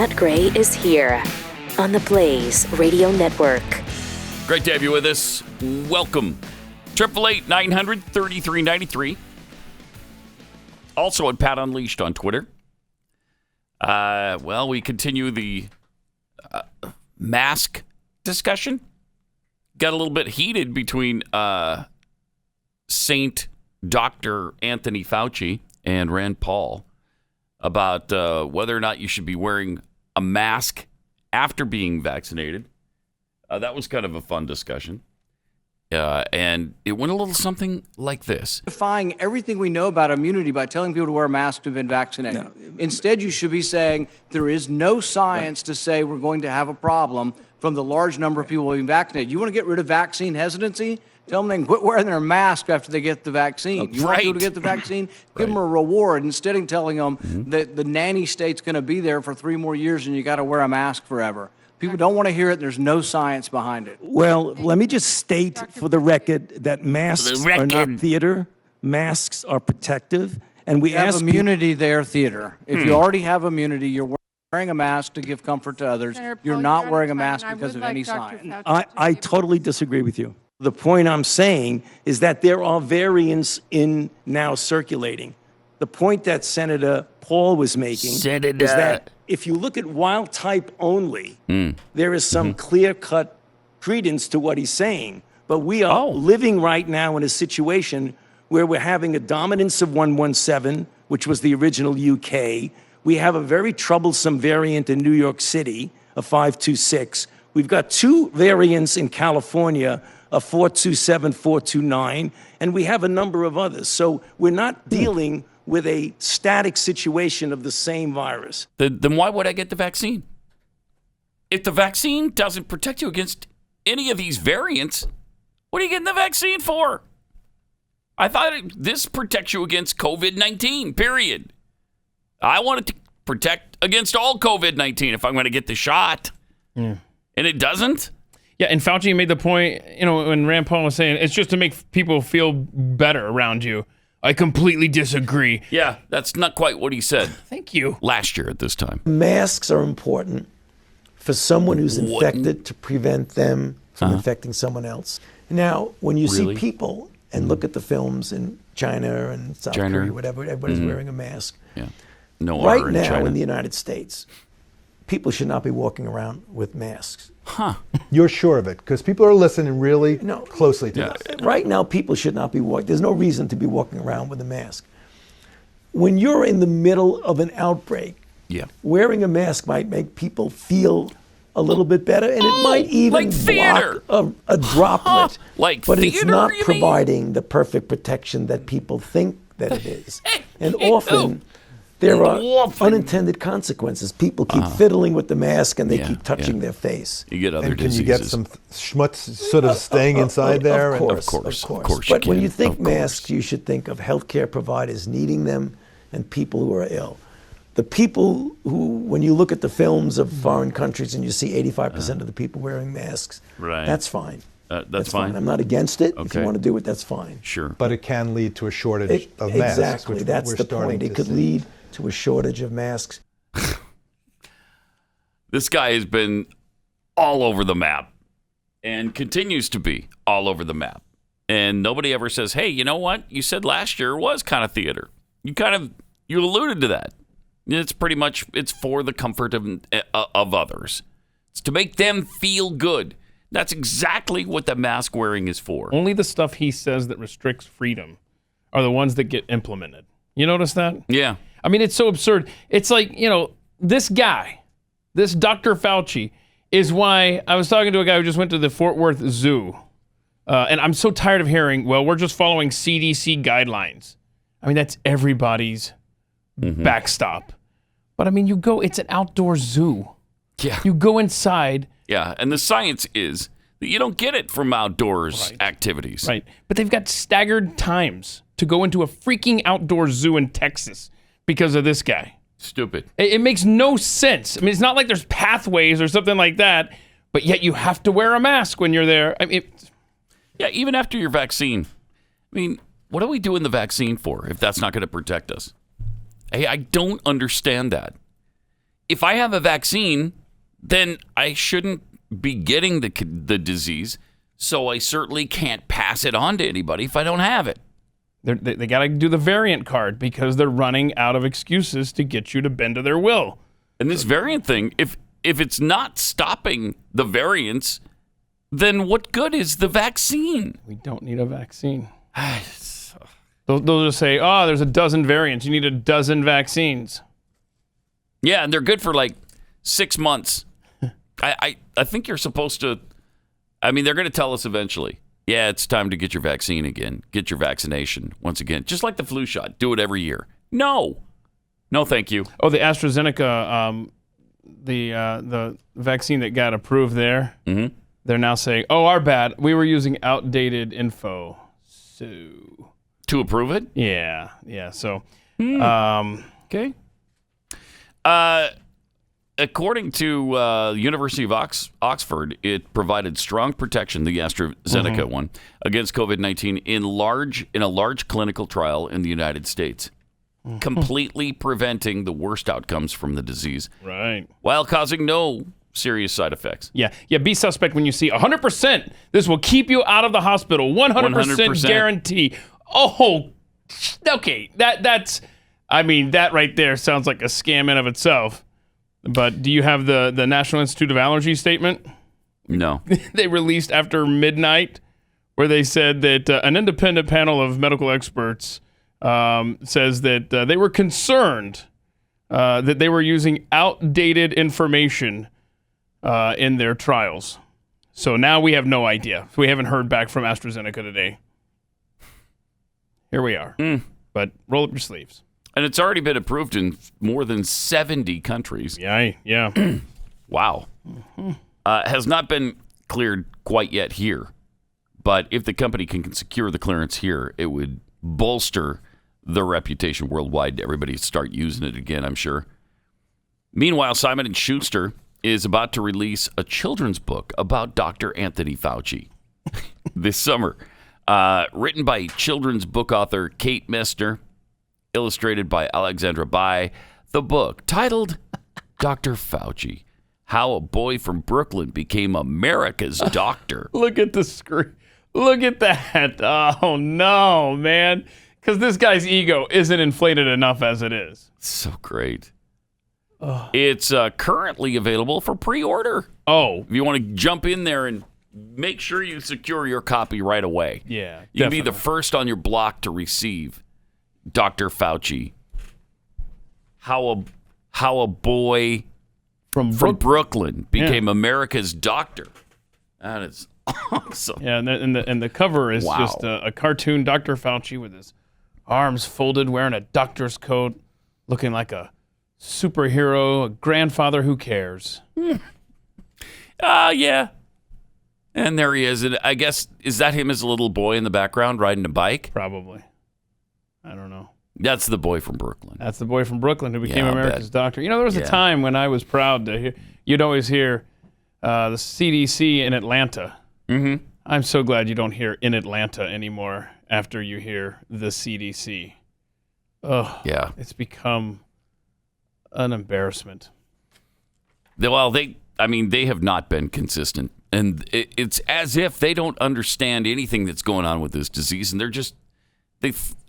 Matt Gray is here on the Blaze Radio Network. Great to have you with us. Welcome. 888-900-3393. Also at Pat Unleashed on Twitter. We continue the mask discussion. Got a little bit heated between Saint Dr. Anthony Fauci and Rand Paul about whether or not you should be wearing a mask after being vaccinated. That was kind of a fun discussion. And it went a little something like this. Defying everything we know about immunity by telling people to wear a mask to have been vaccinated. No. Instead, you should be saying there is no science to say we're going to have a problem from the large number of people being vaccinated. You want to get rid of vaccine hesitancy? Tell them they can quit wearing their mask after they get the vaccine. You want people to get the vaccine? Give them a reward instead of telling them that the nanny state's going to be there for 3 more years and you got to wear a mask forever. People don't want to hear it. There's no science behind it. Well, let me just state for the record that masks are not theater. Masks are protective. And we have immunity there, theater. If you already have immunity, you're wearing a mask to give comfort to others. You're not wearing a mask because of any science. I totally disagree with you. The point I'm saying is that there are variants in now circulating. The point that Senator Paul was making is that if you look at wild type only, there is some clear-cut credence to what he's saying. But we are living right now in a situation where we're having a dominance of 117, which was the original UK. We have a very troublesome variant in New York City, a 526. We've got 2 variants in California, a 427, 429, and we have a number of others. So we're not dealing with a static situation of the same virus. Then why would I get the vaccine? If the vaccine doesn't protect you against any of these variants, what are you getting the vaccine for? I thought this protects you against COVID-19, period. I want it to protect against all COVID-19 if I'm going to get the shot. And it doesn't? Yeah, and Fauci made the point, when Rand Paul was saying, it's just to make people feel better around you. I completely disagree. Yeah, that's not quite what he said. Thank you. Last year at this time. Masks are important for someone who's infected to prevent them from infecting someone else. Now, when you see people and look at the films in China and South Korea, whatever, everybody's wearing a mask. Yeah. No right now in the United States, people should not be walking around with masks. You're sure of it? Because people are listening really closely to this. Right now, people should not be walking. There's no reason to be walking around with a mask. When you're in the middle of an outbreak, wearing a mask might make people feel a little bit better, and it might even block a droplet. But it's not providing the perfect protection that people think that it is. And often, there are unintended consequences. People keep fiddling with the mask and they keep touching their face. You get other diseases. Can you get some schmutz sort of staying inside there? Of course. But when you think masks, you should think of healthcare providers needing them and people who are ill. The people who, when you look at the films of foreign countries and you see 85% of the people wearing masks, that's fine. That's fine. I'm not against it. If you want to do it, that's fine. Sure. But it can lead to a shortage of masks. Exactly. That's the point. It could lead to a shortage of masks. This guy has been all over the map and continues to be all over the map. And nobody ever says, hey, you know what? You said last year was kind of theater. You alluded to that. It's pretty much, it's for the comfort of others. It's to make them feel good. That's exactly what the mask wearing is for. Only the stuff he says that restricts freedom are the ones that get implemented. You notice that? Yeah. I mean, it's so absurd. It's like, this guy, this Dr. Fauci, is why I was talking to a guy who just went to the Fort Worth Zoo. And I'm so tired of hearing, well, we're just following CDC guidelines. I mean, that's everybody's backstop. But I mean, it's an outdoor zoo. Yeah. You go inside. Yeah. And the science is that you don't get it from outdoors activities. Right. But they've got staggered times to go into a freaking outdoor zoo in Texas because of this guy. Stupid. It makes no sense. I mean, it's not like there's pathways or something like that, but yet you have to wear a mask when you're there. I mean, yeah, even after your vaccine. I mean, what are we doing the vaccine for if that's not going to protect us? Hey, I don't understand that. if I have a vaccine, then I shouldn't be getting the disease. So I certainly can't pass it on to anybody if I don't have it. They got to do the variant card because they're running out of excuses to get you to bend to their will. And this variant thing, if it's not stopping the variants, then what good is the vaccine? We don't need a vaccine. They'll just say, oh, there's a dozen variants. You need a dozen vaccines. Yeah, and they're good for like 6 months. I think you're supposed to, they're going to tell us eventually, yeah, it's time to get your vaccine again. Get your vaccination once again. Just like the flu shot. Do it every year. No, thank you. Oh, the AstraZeneca, the vaccine that got approved there, they're now saying, oh, our bad. We were using outdated info. So to approve it? Yeah. So, okay. According to University of Oxford, it provided strong protection, the AstraZeneca one, against COVID-19 in a large clinical trial in the United States, completely preventing the worst outcomes from the disease, right, while causing no serious side effects. Yeah. Be suspect when you see 100%. This will keep you out of the hospital. 100% guarantee. Oh, okay. That right there sounds like a scam in of itself. But do you have the National Institute of Allergy statement? No. They released after midnight, where they said that an independent panel of medical experts says that they were concerned that they were using outdated information in their trials. So now we have no idea. We haven't heard back from AstraZeneca today. Here we are. But roll up your sleeves. And it's already been approved in more than 70 countries. Yeah. Wow. Has not been cleared quite yet here. But if the company can secure the clearance here, it would bolster their reputation worldwide. Everybody start using it again, I'm sure. Meanwhile, Simon & Schuster is about to release a children's book about Dr. Anthony Fauci this summer. Written by children's book author Kate Messner, illustrated by Alexandra Bai. The book, titled Dr. Fauci, How a Boy from Brooklyn Became America's Doctor. Look at the screen. Look at that. Oh, no, man. Because this guy's ego isn't inflated enough as it is. So great. It's currently available for pre-order. Oh. If you want to jump in there and make sure you secure your copy right away. Yeah, you can be the first on your block to receive Dr. Fauci. How a boy from Brooklyn became America's doctor. That is awesome. Yeah, and the cover is just a cartoon Dr. Fauci with his arms folded, wearing a doctor's coat, looking like a superhero, a grandfather who cares. Yeah. And there he is. And I guess, is that him as a little boy in the background riding a bike? Probably. I don't know. That's the boy from Brooklyn. That's the boy from Brooklyn who became America's doctor. You know, there was a time when I was proud to hear, you'd always hear the CDC in Atlanta. Mm-hmm. I'm so glad you don't hear in Atlanta anymore after you hear the CDC. Oh, yeah. It's become an embarrassment. Well, they have not been consistent. And it's as if they don't understand anything that's going on with this disease. And they're just,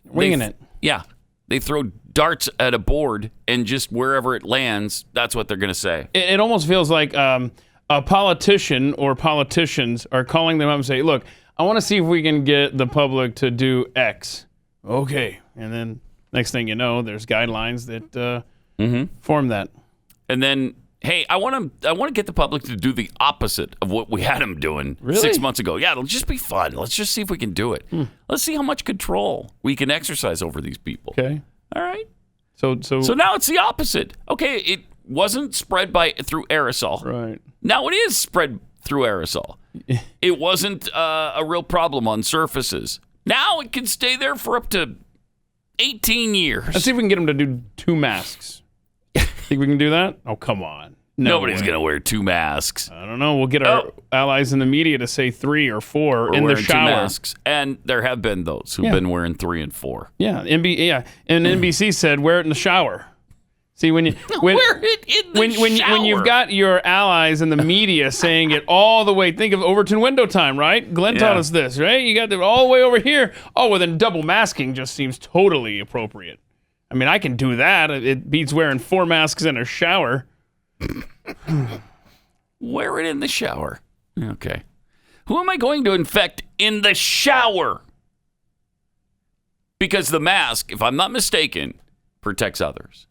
winging it. Yeah. They throw darts at a board and just wherever it lands, that's what they're going to say. It almost feels like a politician or politicians are calling them up and say, look, I want to see if we can get the public to do X. Okay. And then next thing you know, there's guidelines that form that. And then, hey, I want to get the public to do the opposite of what we had them doing 6 months ago. Yeah, it'll just be fun. Let's just see if we can do it. Let's see how much control we can exercise over these people. Okay. All right. So now it's the opposite. Okay, it wasn't spread through aerosol. Right. Now it is spread through aerosol. It wasn't a real problem on surfaces. Now it can stay there for up to 18 years. Let's see if we can get them to do 2 masks. Think we can do that? Oh, come on. Nobody's going to wear 2 masks. I don't know. We'll get our allies in the media to say 3 or 4 in the shower. 2 masks. And there have been those who've been wearing 3 and 4. Yeah. And NBC said wear it in the shower. See, when you when you've got your allies in the media saying it all the way, think of Overton window time, right? Glenn taught us this, right? You got it all the way over here. Oh, well, then double masking just seems totally appropriate. I mean, I can do that. It beats wearing 4 masks in a shower. Wear it in the shower. Okay. Who am I going to infect in the shower? Because the mask, if I'm not mistaken, protects others.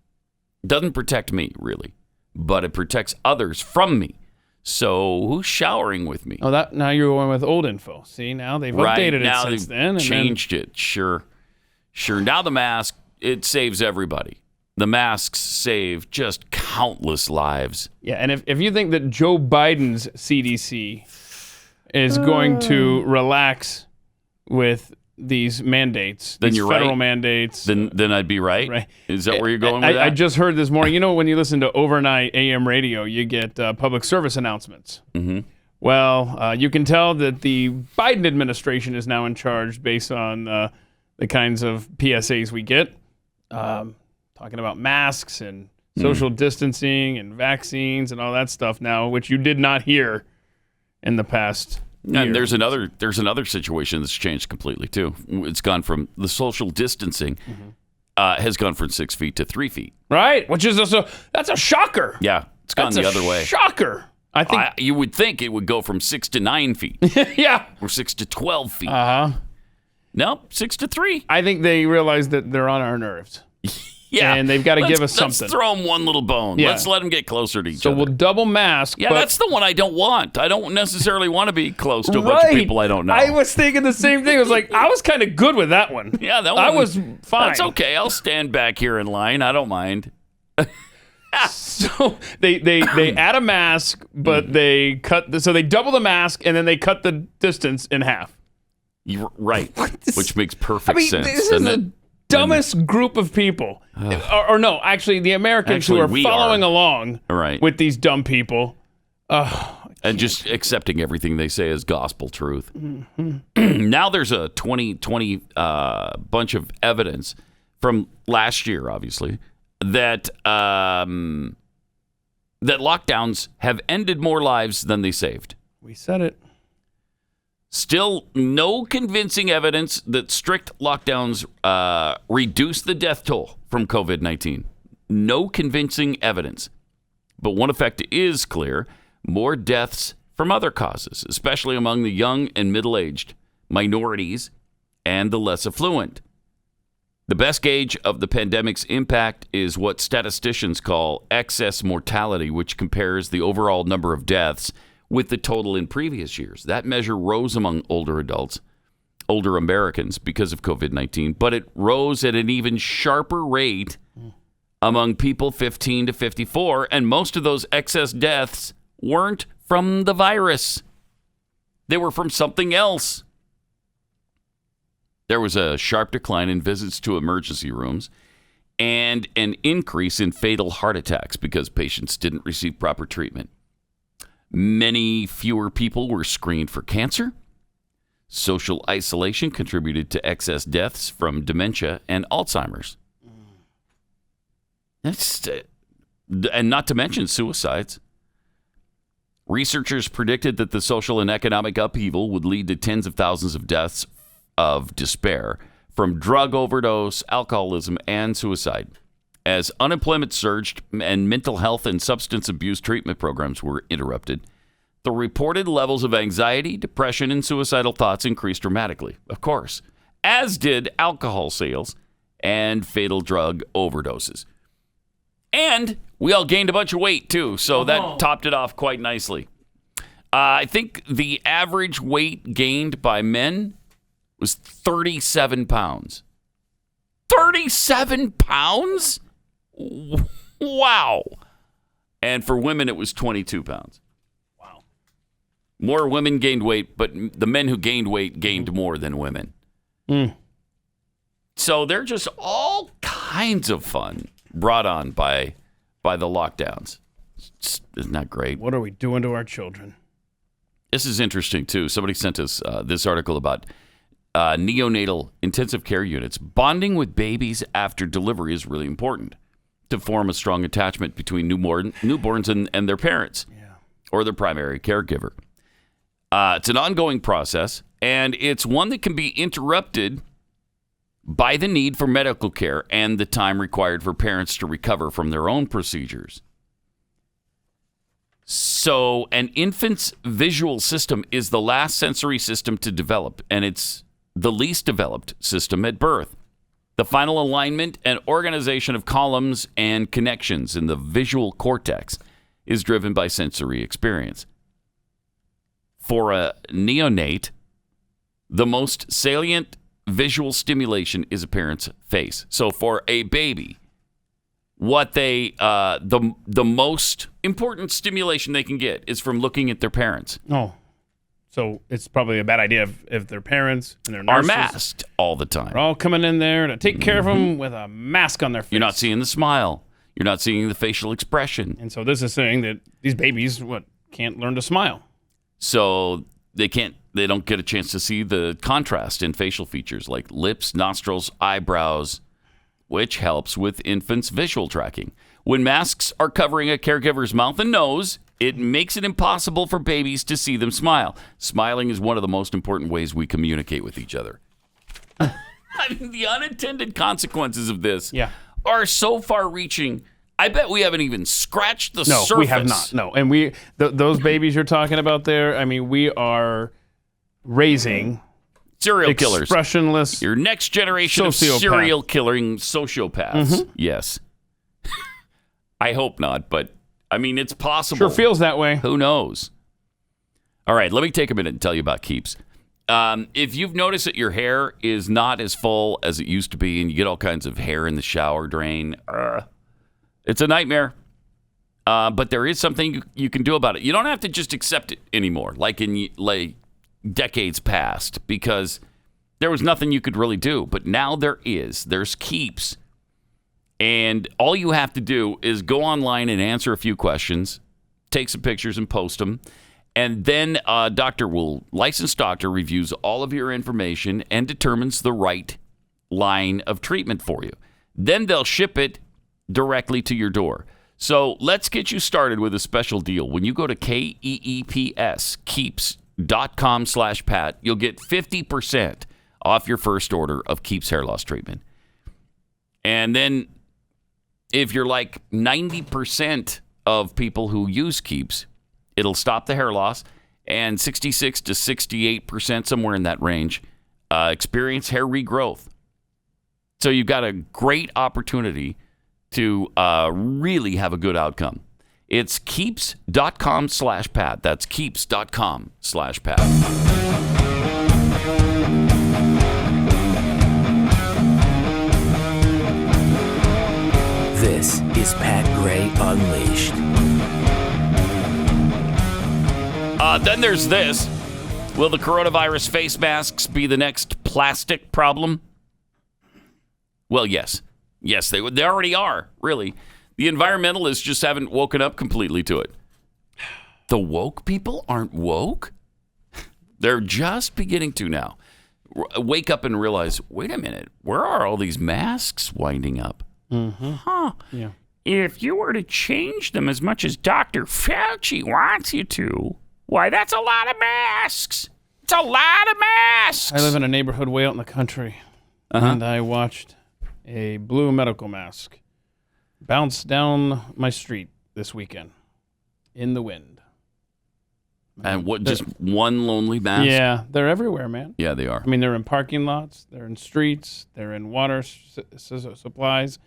Doesn't protect me, really, but it protects others from me. So who's showering with me? Oh, now you're going with old info. See, now they've updated it since then. Changed it. Sure. Now the mask, it saves everybody. The masks save just countless lives. Yeah, and if you think that Joe Biden's CDC is going to relax with these mandates, then these you're federal right. mandates. Then I'd be right. Right. Is that where you're going with that? I just heard this morning. You know, when you listen to overnight AM radio, you get public service announcements. Mm-hmm. Well, you can tell that the Biden administration is now in charge based on the kinds of PSAs we get, talking about masks and social distancing and vaccines and all that stuff now, which you did not hear in the past. And there's another situation that's changed completely too. It's gone from the social distancing has gone from 6 feet to 3 feet. Right, which is that's a shocker. Yeah, it's gone the other way. Shocker. I think you would think it would go from 6 to 9 feet. Yeah, or 6 to 12 feet. Nope, 6 to 3. I think they realize that they're on our nerves. Yeah, and they've got to give us something. Let's throw them one little bone. Yeah. Let's let them get closer to each So other. we'll double mask. Yeah, but that's the one I don't want. I don't necessarily want to be close to a bunch of people I don't know. I was thinking the same thing. I was like, I was kind of good with that one. Yeah, that one. I was fine. That's okay. I'll stand back here in line. I don't mind. So they add a mask, but they cut. So they double the mask, and then they cut the distance in half. You're right, which makes perfect sense. This is the dumbest group of people. Or no, actually, the Americans who are following along with these dumb people. And just accepting everything they say as gospel truth. Mm-hmm. Now there's a 2020 bunch of evidence from last year, obviously, that that lockdowns have ended more lives than they saved. We said it. Still, no convincing evidence that strict lockdowns reduce the death toll from COVID-19. No convincing evidence. But one effect is clear: more deaths from other causes, especially among the young and middle-aged, minorities, and the less affluent. The best gauge of the pandemic's impact is what statisticians call excess mortality, which compares the overall number of deaths with the total in previous years. That measure rose among older adults, older Americans, because of COVID-19, but it rose at an even sharper rate among people 15 to 54, and most of those excess deaths weren't from the virus. They were from something else. There was a sharp decline in visits to emergency rooms and an increase in fatal heart attacks because patients didn't receive proper treatment. Many fewer people were screened for cancer. Social isolation contributed to excess deaths from dementia and Alzheimer's. And not to mention suicides. Researchers predicted that the social and economic upheaval would lead to tens of thousands of deaths of despair from drug overdose, alcoholism, and suicide. As unemployment surged and mental health and substance abuse treatment programs were interrupted, the reported levels of anxiety, depression, and suicidal thoughts increased dramatically, of course, as did alcohol sales and fatal drug overdoses. And we all gained a bunch of weight, too, so that topped it off quite nicely. I think the average weight gained by men was 37 pounds. 37 pounds? Wow. And for women, it was 22 pounds. Wow. More women gained weight, but the men who gained weight gained more than women. So they're just all kinds of fun brought on by the lockdowns. Isn't that great? What are we doing to our children? This is interesting, too. Somebody sent us this article about neonatal intensive care units. Bonding with babies after delivery is really important. to form a strong attachment between newborns and their parents or their primary caregiver. It's an ongoing process, and it's one that can be interrupted by the need for medical care and the time required for parents to recover from their own procedures. So an infant's visual system is the last sensory system to develop, and it's the least developed system at birth. The final alignment and organization of columns and connections in the visual cortex is driven by sensory experience. For a neonate, the most salient visual stimulation is a parent's face. So for a baby, what they the most important stimulation they can get is from looking at their parents. Oh, so it's probably a bad idea if their parents and their nurses are masked all the time. Are all coming in there to take care of them with a mask on their face. You're not seeing the smile. You're not seeing the facial expression. And so this is saying that these babies can't learn to smile. So they don't get a chance to see the contrast in facial features like lips, nostrils, eyebrows, which helps with infants' visual tracking. When masks are covering a caregiver's mouth and nose, it makes it impossible for babies to see them smile. Smiling is one of the most important ways we communicate with each other. I mean, the unintended consequences of this are so far-reaching. I bet we haven't even scratched the surface. No, we have not. No, and those babies you're talking about there, I mean, we are raising serial killers. Expressionless. Your next generation of serial killing sociopaths. Yes. I hope not, but I mean, it's possible. Sure feels that way. Who knows? All right, let me take a minute and tell you about Keeps. If you've noticed that your hair is not as full as it used to be and you get all kinds of hair in the shower drain, it's a nightmare. But there is something you can do about it. You don't have to just accept it anymore, like in decades past, because there was nothing you could really do. But now there is. There's Keeps. And all you have to do is go online and answer a few questions, take some pictures and post them. And then a licensed doctor reviews all of your information and determines the right line of treatment for you. Then they'll ship it directly to your door. So let's get you started with a special deal. When you go to KEEPS, keeps.com/Pat, you'll get 50% off your first order of Keeps hair loss treatment. And then if you're like 90% of people who use Keeps, it'll stop the hair loss, and 66 to 68%, somewhere in that range, experience hair regrowth. So you've got a great opportunity to really have a good outcome. It's keeps.com/Pat. That's keeps.com/Pat. This is Pat Gray Unleashed. Then there's this. Will the coronavirus face masks be the next plastic problem? Well, yes. Yes, they already are, really. The environmentalists just haven't woken up completely to it. The woke people aren't woke? They're just beginning to now. Wake up and realize, wait a minute, where are all these masks winding up? Mm-hmm. Huh. Yeah. If you were to change them as much as Dr. Fauci wants you to, why, that's a lot of masks. It's a lot of masks. I live in a neighborhood way out in the country, and I watched a blue medical mask bounce down my street this weekend in the wind. And what, just one lonely mask? Yeah, they're everywhere, man. Yeah, they are. I mean, they're in parking lots, they're in streets, they're in water supplies.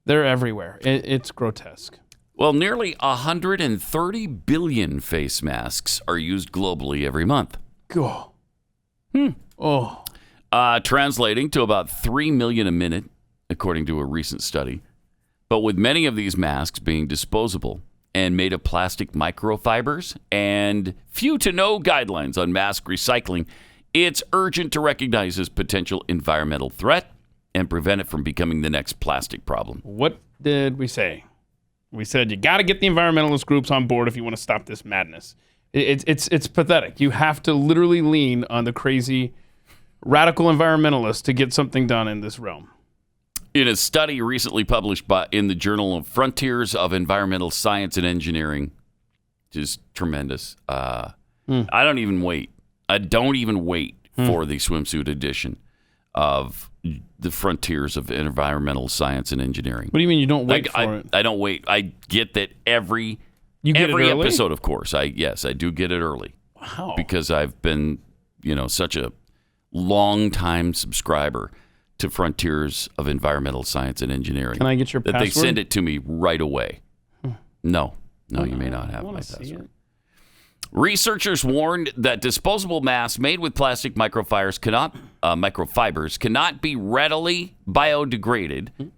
They're everywhere. It's grotesque. Well, nearly 130 billion face masks are used globally every month. Cool. Oh. Translating to about 3 million a minute, according to a recent study. But with many of these masks being disposable and made of plastic microfibers and few to no guidelines on mask recycling, it's urgent to recognize this potential environmental threat and prevent it from becoming the next plastic problem. What did we say? We said you got to get the environmentalist groups on board if you want to stop this madness. It's pathetic. You have to literally lean on the crazy radical environmentalists to get something done in this realm. In a study recently published in the Journal of Frontiers of Environmental Science and Engineering, which is tremendous. I don't even wait for the swimsuit edition of the Frontiers of Environmental Science and Engineering. What do you mean you don't wait for it? I don't wait. I get that every episode, of course. I do get it early. Wow. Because I've been, such a long-time subscriber to Frontiers of Environmental Science and Engineering. Can I get your password? That they send it to me right away. No, you may not have my password. Researchers warned that disposable masks made with plastic microfibers cannot be readily biodegraded,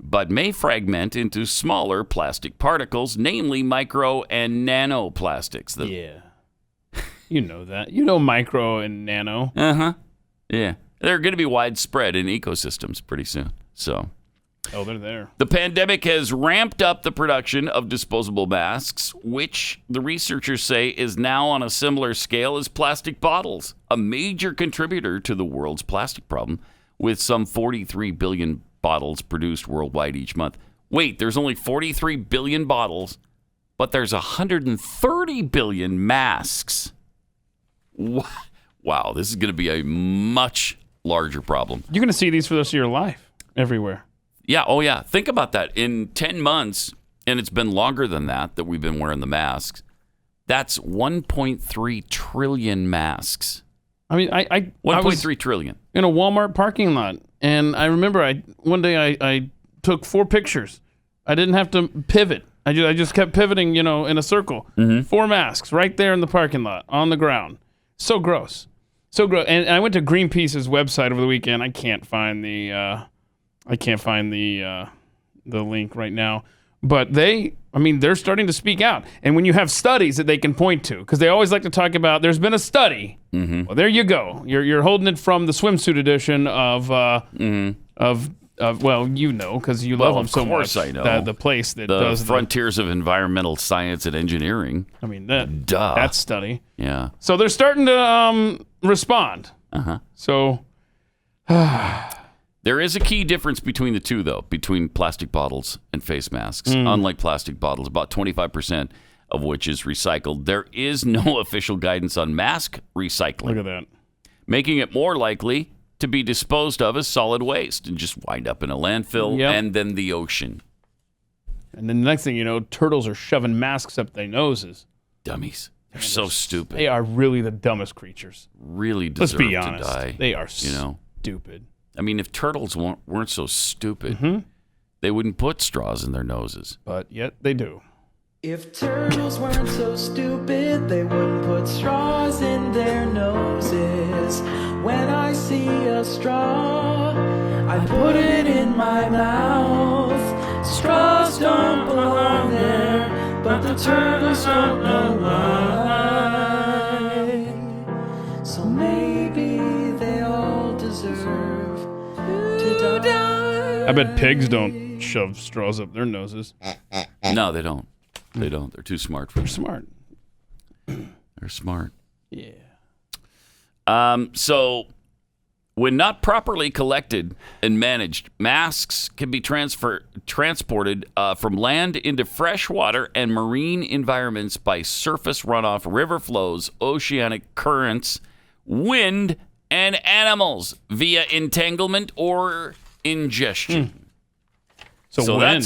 but may fragment into smaller plastic particles, namely micro and nanoplastics. Yeah. You know that. You know micro and nano. Uh-huh. Yeah. They're going to be widespread in ecosystems pretty soon. So, they're there. The pandemic has ramped up the production of disposable masks, which the researchers say is now on a similar scale as plastic bottles, a major contributor to the world's plastic problem, with some 43 billion bottles produced worldwide each month. Wait, there's only 43 billion bottles, but there's 130 billion masks. Wow, this is going to be a much larger problem. You're going to see these for the rest of your life everywhere. Yeah, oh yeah. Think about that. In 10 months, and it's been longer than that we've been wearing the masks, that's 1.3 trillion masks. I mean, I 1.3 trillion. In a Walmart parking lot, and I remember one day I took 4 pictures. I didn't have to pivot. I just kept pivoting, in a circle. 4 masks right there in the parking lot on the ground. So gross. So gross. And I went to Greenpeace's website over the weekend. I can't find the link right now. But they're starting to speak out. And when you have studies that they can point to, because they always like to talk about, there's been a study. Well, there you go. You're holding it from the swimsuit edition of because you love them so much. Of course I know. The place that does Frontiers of Environmental Science and Engineering. I mean, that study. Yeah. So they're starting to respond. Uh-huh. So there is a key difference between the two, though, between plastic bottles and face masks. Unlike plastic bottles, about 25% of which is recycled. There is no official guidance on mask recycling. Look at that. Making it more likely to be disposed of as solid waste and just wind up in a landfill and then the ocean. And then the next thing you know, turtles are shoving masks up their noses. Dummies. They're so stupid. They are really the dumbest creatures. Really deserve Let's be honest. to die. They are stupid. I mean, if turtles weren't so stupid, they wouldn't put straws in their noses. But yet they do. If turtles weren't so stupid, they wouldn't put straws in their noses. When I see a straw, I put it in my mouth. Straws don't belong there, but the turtles don't know why. So maybe they all deserve to die. I bet pigs don't shove straws up their noses. No, they don't. They don't. They're too smart for They're that. smart. They're smart. Yeah. So, when not properly collected and managed, masks can be transported from land into freshwater and marine environments by surface runoff, river flows, oceanic currents, wind, and animals via entanglement or ingestion. So wind.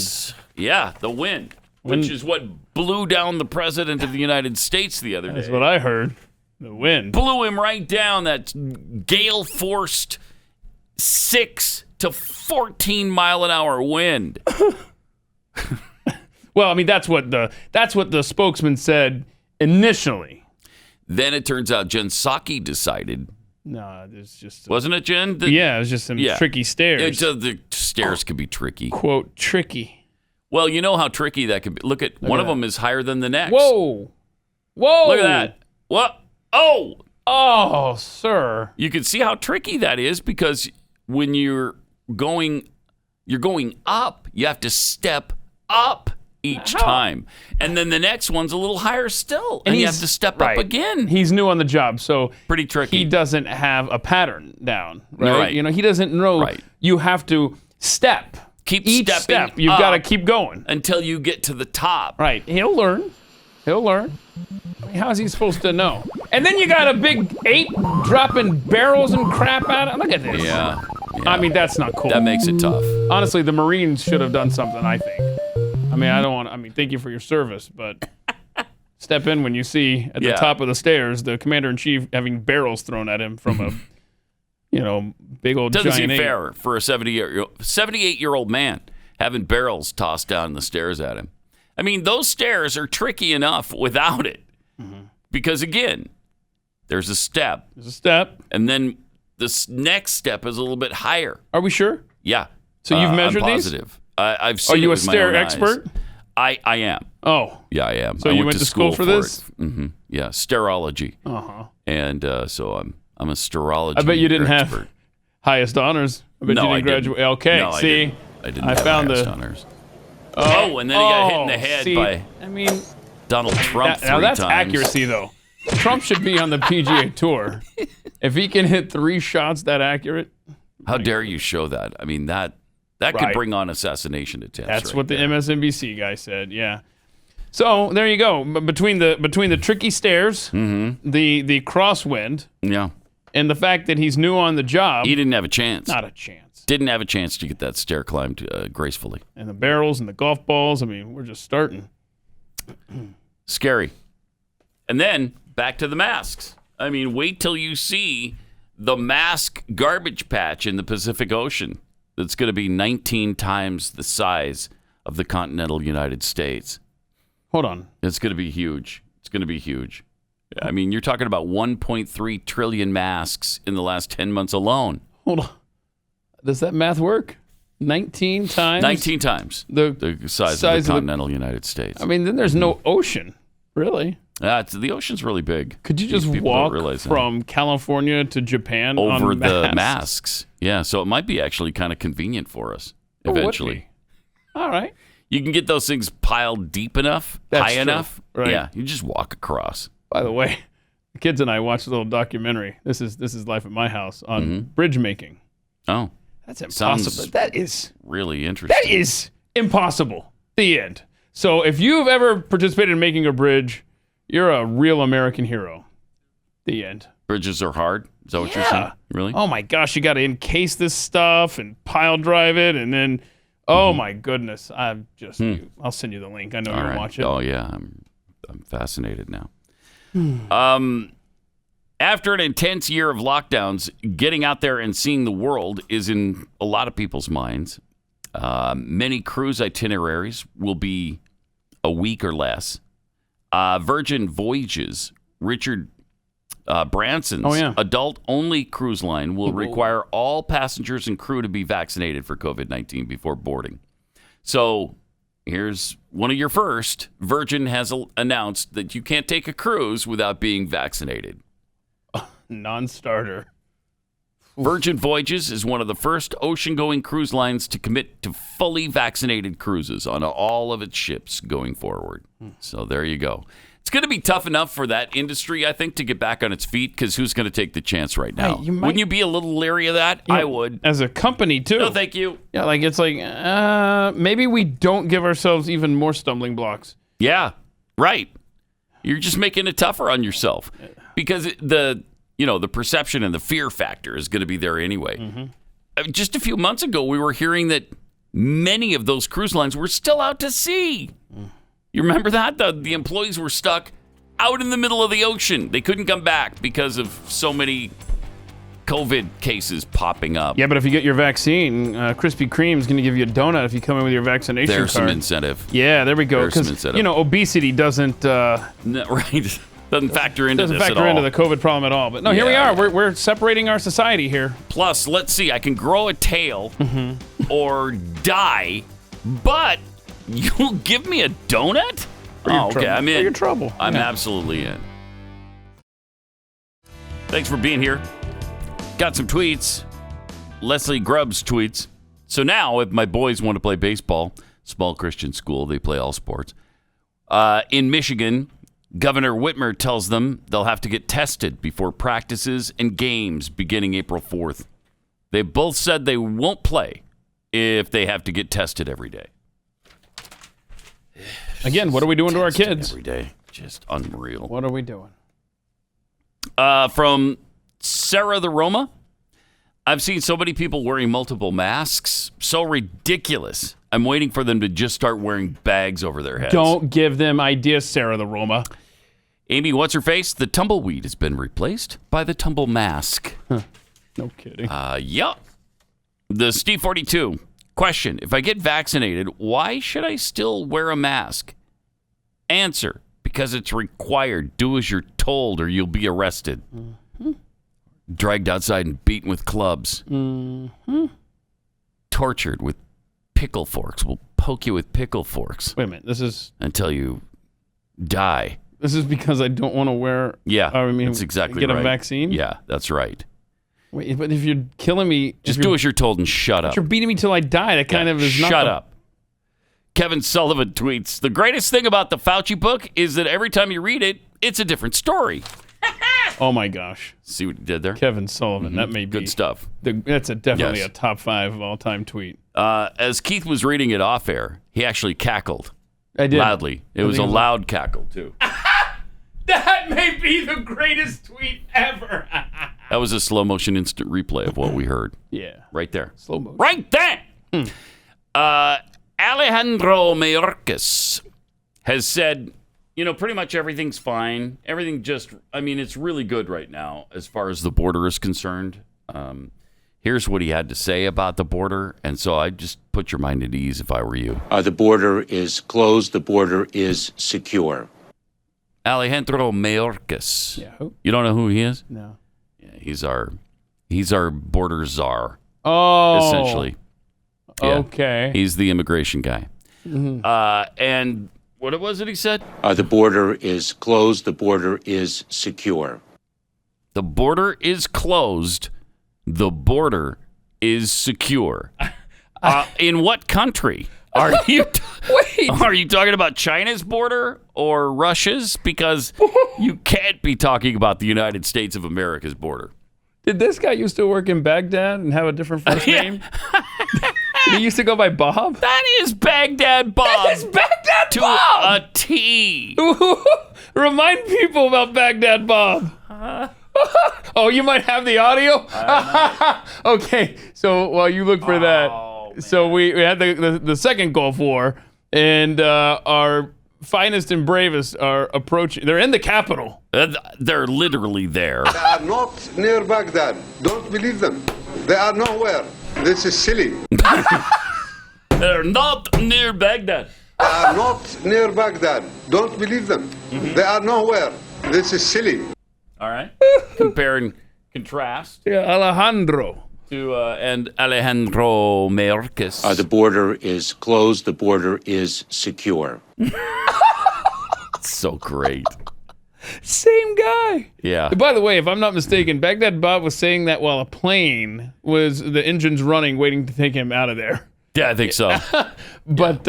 The wind. Which is what blew down the president of the United States the other day. That's what I heard. The wind. Blew him right down. That gale-forced 6 to 14 mile an hour wind. Well, I mean, that's what the spokesman said initially. Then it turns out Jen Psaki decided. No, it's just... Wasn't it, Jen? Yeah, it was just some tricky stairs. The stairs could be tricky. Quote, tricky. Well, you know how tricky that could be. Look at one of them is higher than the next. Whoa. Look at that. What? Oh, sir. You can see how tricky that is because when you're going up, you have to step up each time. And then the next one's a little higher still. And you have to step up again. He's new on the job, so pretty tricky. He doesn't have a pattern down, right? Right. He doesn't know. Right. You have to step. Each step, you've got to keep going until you get to the top. Right. He'll learn. I mean, how's he supposed to know? And then you got a big ape dropping barrels and crap at it. Look at this. Yeah. I mean, that's not cool. That makes it tough. Honestly, the Marines should have done something, I think. I mean, thank you for your service, but step in when you see at the top of the stairs the commander-in-chief having barrels thrown at him from a, big old Doesn't giant seem ape. fair for a 78-year-old man having barrels tossed down the stairs at him. I mean, those stairs are tricky enough without it. Because, again, there's a step. And then this next step is a little bit higher. Are we sure? Yeah. So you've measured I'm these? positive. I've seen Are you it a with my stair own expert? eyes. I am. Oh. Yeah, I am. So I you went to school for this? Mm-hmm. Yeah, stairology. Uh-huh. And so I'm a stairology I bet you didn't expert. have highest honors. I bet No, you I didn't graduate. didn't. Okay, No, see? I didn't have found highest the honors. Oh, and then he got hit in the head see, by I mean, Donald Trump now 3 that's times. accuracy, though. Trump should be on the PGA Tour. If he can hit 3 shots that accurate. How dare you show that? I mean, that could Right. bring on assassination attempts. That's right what the there. MSNBC guy said. Yeah. So there you go. Between the tricky stairs, the crosswind, and the fact that he's new on the job, He didn't have a chance. not a chance. Didn't have a chance to get that stair climbed gracefully. And the barrels and the golf balls. I mean, we're just starting. Scary. And then back to the masks. I mean, wait till you see the mask garbage patch in the Pacific Ocean that's going to be 19 times the size of the continental United States. Hold on. It's going to be huge. It's going to be huge. I mean, you're talking about 1.3 trillion masks in the last 10 months alone. Hold on. Does that math work? 19 times? 19 times the size of the continental United States. I mean, then there's no ocean, really. The ocean's really big. Could you just People don't walk realize that. from California to Japan over on the masks? Yeah, so it might be actually kind of convenient for us eventually. All right. You can get those things piled deep enough, That's high true. enough. Right. Yeah, you just walk across. By the way, the kids and I watched a little documentary. This is Life at My House on bridge making. Oh, that's impossible. sounds That is really interesting. That is impossible. The end. So if you've ever participated in making a bridge, you're a real American hero. The end. Bridges are hard. Is that what you're saying? Really? Oh my gosh, you got to encase this stuff and pile drive it, and then, oh my goodness, I'll send you the link. I know you'll watch it. Oh yeah, I'm fascinated now. After an intense year of lockdowns, getting out there and seeing the world is in a lot of people's minds. Many cruise itineraries will be a week or less. Virgin Voyages, Richard Branson's adult-only cruise line will require all passengers and crew to be vaccinated for COVID-19 before boarding. So here's one of your first. Virgin has announced that you can't take a cruise without being vaccinated. Non-starter. Virgin Voyages is one of the first ocean-going cruise lines to commit to fully vaccinated cruises on all of its ships going forward. So there you go. It's going to be tough enough for that industry, I think, to get back on its feet, because who's going to take the chance right now? Hey, Wouldn't you be a little leery of that? I would. As a company, too. No, thank you. Yeah, like it's like, maybe we don't give ourselves even more stumbling blocks. Yeah, right. You're just making it tougher on yourself, because the perception and the fear factor is going to be there anyway. Just a few months ago, we were hearing that many of those cruise lines were still out to sea. You remember that? The employees were stuck out in the middle of the ocean. They couldn't come back because of so many COVID cases popping up. Yeah, but if you get your vaccine, Krispy Kreme is going to give you a donut if you come in with your vaccination There's card. some incentive. Yeah, there we go. There's some incentive. Obesity doesn't... No, right. Doesn't factor into doesn't this factor at all. into the COVID problem at all. But no, here we are. We're separating our society here. Plus, let's see. I can grow a tail or die, but you'll give me a donut? Oh, okay. I'm in. For your trouble. I'm absolutely in. Thanks for being here. Got some tweets. Leslie Grubb's tweets. So now, if my boys want to play baseball, small Christian school, they play all sports. In Michigan, Governor Whitmer tells them they'll have to get tested before practices and games beginning April 4th. They both said they won't play if they have to get tested every day. Again, what are we doing to our kids? Every day. Just unreal. What are we doing? From Sarah the Roma. I've seen so many people wearing multiple masks. So ridiculous. I'm waiting for them to just start wearing bags over their heads. Don't give them ideas, Sarah the Roma. Amy, what's her face? The tumbleweed has been replaced by the tumble mask. No kidding. Yup. The Steve 42. Question. If I get vaccinated, why should I still wear a mask? Answer. Because it's required. Do as you're told or you'll be arrested. Mm-hmm. Dragged outside and beaten with clubs. Mm-hmm. Tortured with pickle forks. We'll poke you with pickle forks. Wait a minute. This is until you die. This is because I don't want to wear. Yeah, that's exactly get right. a vaccine. Yeah, that's right. Wait, but if you're killing me, just do as you're told and shut up. You're beating me till I die. That kind of is not. Shut up. Kevin Sullivan tweets, the greatest thing about the Fauci book is that every time you read it, it's a different story. Oh my gosh. See what he did there? Kevin Sullivan. Mm-hmm. That may be good stuff. That's definitely a top 5 of all time tweet. As Keith was reading it off air, he actually cackled. I did. Loudly. It was a loud cackle, too. That may be the greatest tweet ever. That was a slow motion instant replay of what we heard. Yeah. Right there. Slow motion. Right there. Alejandro Mayorkas has said, pretty much everything's fine. Everything it's really good right now as far as the border is concerned. Here's what he had to say about the border. And so I just put your mind at ease if I were you. The border is closed. The border is secure. Alejandro Mayorkas. Yeah, who? You don't know who he is? No. Yeah, he's our border czar. Oh. Essentially. Yeah. Okay. He's the immigration guy. Mm-hmm. And what was it he said? The border is closed. The border is secure. The border is closed. The border is secure. In what country? Are you Are you talking about China's border or Russia's? Because you can't be talking about the United States of America's border. Did this guy used to work in Baghdad and have a different first name? He used to go by Bob? That is Baghdad Bob. That is Baghdad to Bob! a T. Remind people about Baghdad Bob. Oh, you might have the audio? Okay, so while you look for that, so we had the second Gulf War, and our finest and bravest are approaching. They're in the capital. They're literally there. They are not near Baghdad. Don't believe them. They are nowhere. This is silly. They're not near Baghdad. They are not near Baghdad. Don't believe them. Mm-hmm. They are nowhere. This is silly. All right. Compare and contrast. Yeah, Alejandro. And Alejandro Mayorkas. The border is closed. The border is secure. So great. Same guy. Yeah. By the way, if I'm not mistaken, Baghdad Bob was saying that while a plane was the engines running, waiting to take him out of there. Yeah, I think so. But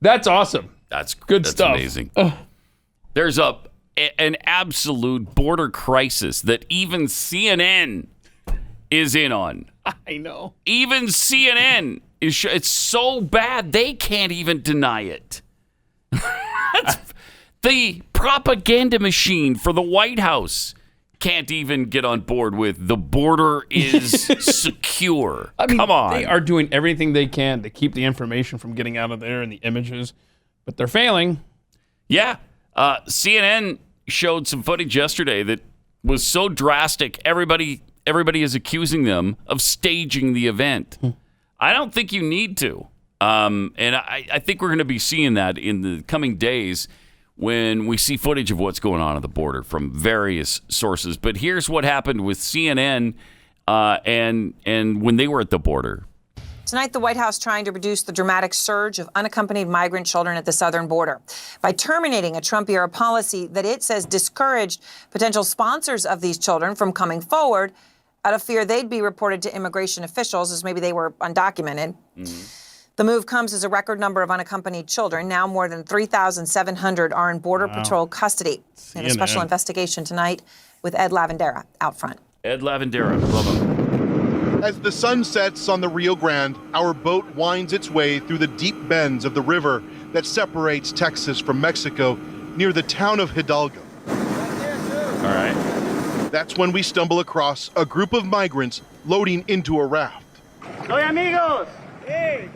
that's awesome. That's good stuff. Amazing. There's an absolute border crisis that even CNN is in on. I know. Even CNN is. It's so bad they can't even deny it. The propaganda machine for the White House can't even get on board with the border is secure. I mean, come on. They are doing everything they can to keep the information from getting out of there and the images, but they're failing. Yeah. CNN showed some footage yesterday that was so drastic. Everybody is accusing them of staging the event. I don't think you need to. And I think we're going to be seeing that in the coming days when we see footage of what's going on at the border from various sources. But here's what happened with CNN and when they were at the border. Tonight, the White House trying to reduce the dramatic surge of unaccompanied migrant children at the southern border by terminating a Trump-era policy that it says discouraged potential sponsors of these children from coming forward out of fear they'd be reported to immigration officials as maybe they were undocumented. Mm-hmm. The move comes as a record number of unaccompanied children. Now more than 3,700 are in Border Patrol custody. In a special investigation tonight with Ed Lavandera out front. Ed Lavandera, love him. As the sun sets on the Rio Grande, our boat winds its way through the deep bends of the river that separates Texas from Mexico near the town of Hidalgo. All right. That's when we stumble across a group of migrants loading into a raft. Soy amigos. Hey.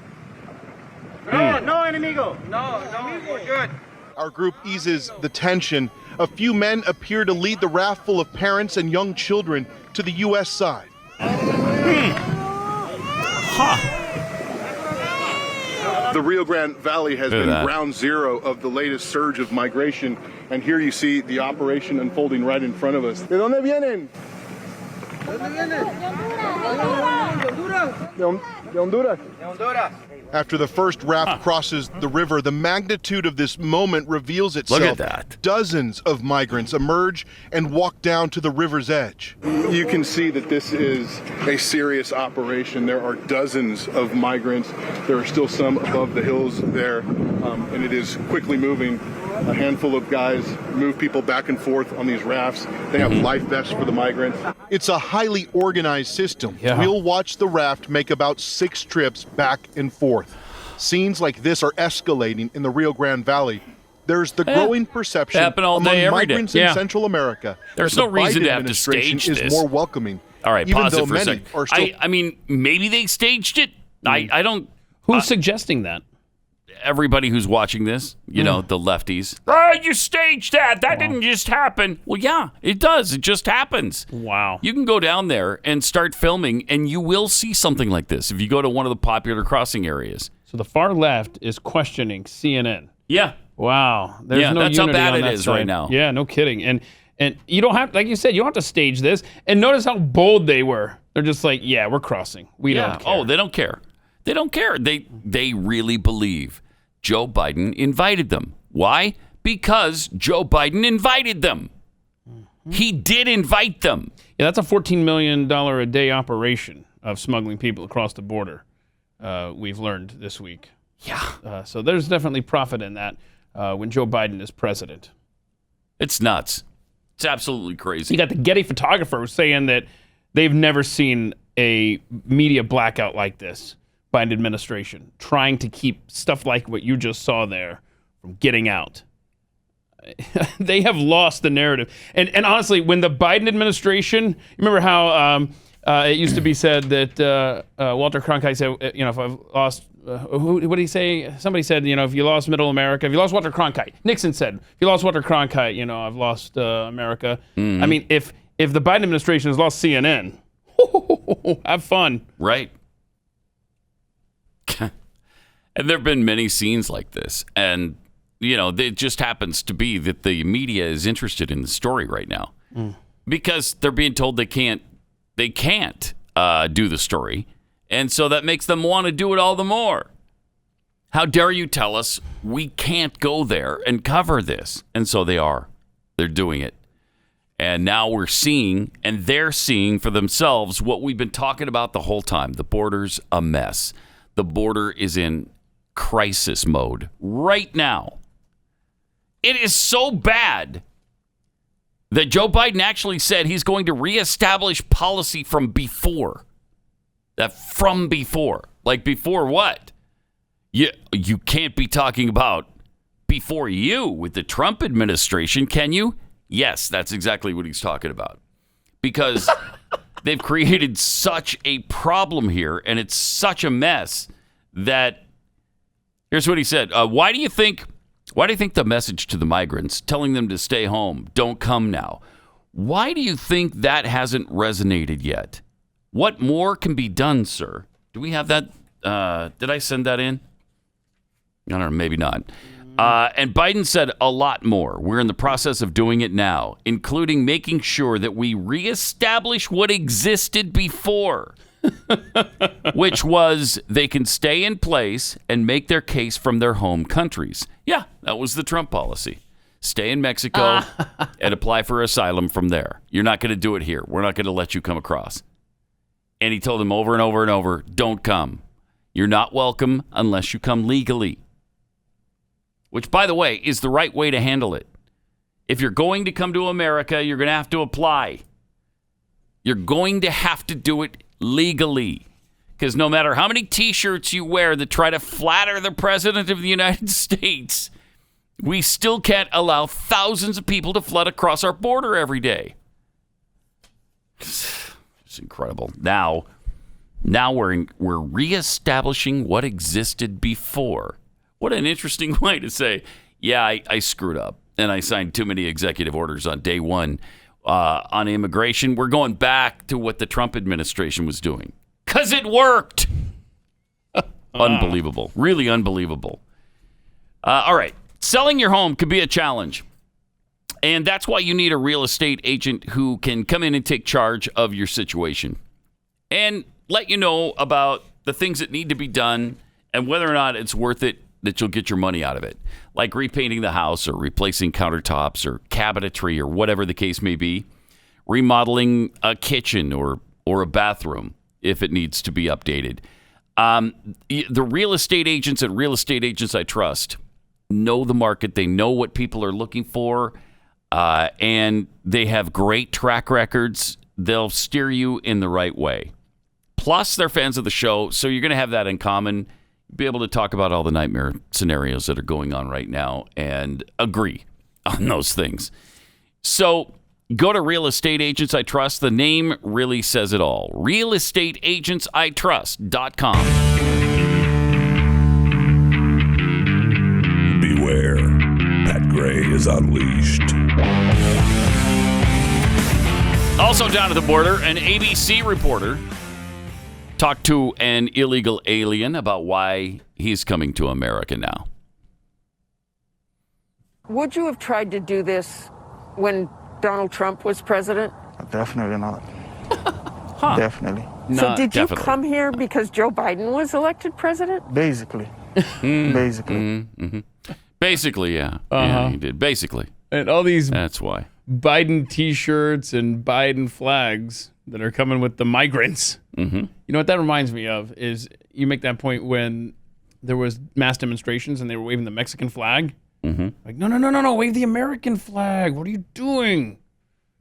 No enemigo. No, we're good. Our group eases the tension. A few men appear to lead the raft full of parents and young children to the U.S. side. The Rio Grande Valley has been ground zero of the latest surge of migration, and here you see the operation unfolding right in front of us. ¿De dónde vienen? De Honduras. After the first raft crosses the river, the magnitude of this moment reveals itself. Look at that. Dozens of migrants emerge and walk down to the river's edge. You can see that this is a serious operation. There are dozens of migrants. There are still some above the hills there, and it is quickly moving. A handful of guys move people back and forth on these rafts. They have life vests for the migrants. It's a highly organized system. Yeah. We'll watch the raft make about 6 trips back and forth. Scenes like this are escalating in the Rio Grande Valley. There's the growing perception among migrants in Central America. There's that no reason Biden to have to administration stage this. is more welcoming. All right, even pause though it for a many second. are still I mean, maybe they staged it. I don't. Who's suggesting that? Everybody who's watching this, you know, the lefties. You staged that. That didn't just happen. Well, yeah, it does. It just happens. Wow. You can go down there and start filming, and you will see something like this if you go to one of the popular crossing areas. So the far left is questioning CNN. Yeah. Wow. There's no that's how unity bad on it that is side. right now. Yeah, no kidding. And you don't have, like you said, you don't have to stage this. And notice how bold they were. They're just like, yeah, we're crossing. We don't care. Oh, they don't care. They don't care. They really believe Joe Biden invited them. Why? Because Joe Biden invited them. He did invite them. Yeah, that's a $14 million a day operation of smuggling people across the border, we've learned this week. Yeah. So there's definitely profit in that when Joe Biden is president. It's nuts. It's absolutely crazy. You got the Getty photographer saying that they've never seen a media blackout like this by an administration, trying to keep stuff like what you just saw there from getting out. They have lost the narrative. And honestly, when the Biden administration, remember how it used to be said that Walter Cronkite said, if I've lost, what did he say? Somebody said, if you lost middle America, if you lost Walter Cronkite. Nixon said, if you lost Walter Cronkite, I've lost America. Mm-hmm. I mean, if the Biden administration has lost CNN, have fun. Right. And there have been many scenes like this. And, it just happens to be that the media is interested in the story right now because they're being told they can't do the story. And so that makes them want to do it all the more. How dare you tell us we can't go there and cover this? And so they are. They're doing it. And now we're seeing, and they're seeing for themselves what we've been talking about the whole time. The border's a mess. The border is in crisis mode right now. It is so bad that Joe Biden actually said he's going to reestablish policy from before. Like before what? You can't be talking about before you with the Trump administration, can you? Yes, that's exactly what he's talking about. Because they've created such a problem here, and it's such a mess that, here's what he said. Why do you think the message to the migrants, telling them to stay home, don't come now, why do you think that hasn't resonated yet? What more can be done, sir? Do we have that? Did I send that in? I don't know, maybe not. And Biden said a lot more. We're in the process of doing it now, including making sure that we reestablish what existed before, which was they can stay in place and make their case from their home countries. Yeah, that was the Trump policy. Stay in Mexico and apply for asylum from there. You're not going to do it here. We're not going to let you come across. And he told them over and over and over, don't come. You're not welcome unless you come legally. Which, by the way, is the right way to handle it. If you're going to come to America, you're going to have to apply. You're going to have to do it legally. Because no matter how many T-shirts you wear that try to flatter the President of the United States, we still can't allow thousands of people to flood across our border every day. It's incredible. Now we're reestablishing what existed before. What an interesting way to say, yeah, I screwed up and I signed too many executive orders on day one on immigration. We're going back to what the Trump administration was doing because it worked. Unbelievable. Really unbelievable. All right. Selling your home could be a challenge. And that's why you need a real estate agent who can come in and take charge of your situation and let you know about the things that need to be done and whether or not it's worth it that you'll get your money out of it, like repainting the house or replacing countertops or cabinetry or whatever the case may be, remodeling a kitchen or a bathroom if it needs to be updated. The real estate agents at Real Estate Agents I Trust know the market. They know what people are looking for, and they have great track records. They'll steer you in the right way. Plus, they're fans of the show, so you're going to have that in common. Be able to talk about all the nightmare scenarios that are going on right now and agree on those things. So go to Real Estate Agents I Trust. The name really says it all. RealestateAgentsITrust.com. Beware, Pat Gray is unleashed. Also down at the border, an ABC reporter talked to an illegal alien about why he's coming to America now. Would you have tried to do this when Donald Trump was president? Definitely not. Definitely. So did you come here because Joe Biden was elected president? Basically. Basically. Basically, yeah. Yeah, he did. Basically. And all these That's why. Biden T-shirts and Biden flags that are coming with the migrants. Mm-hmm. You know what that reminds me of is you make that point when there was mass demonstrations and they were waving the Mexican flag. Mm-hmm. Like, no, wave the American flag. What are you doing?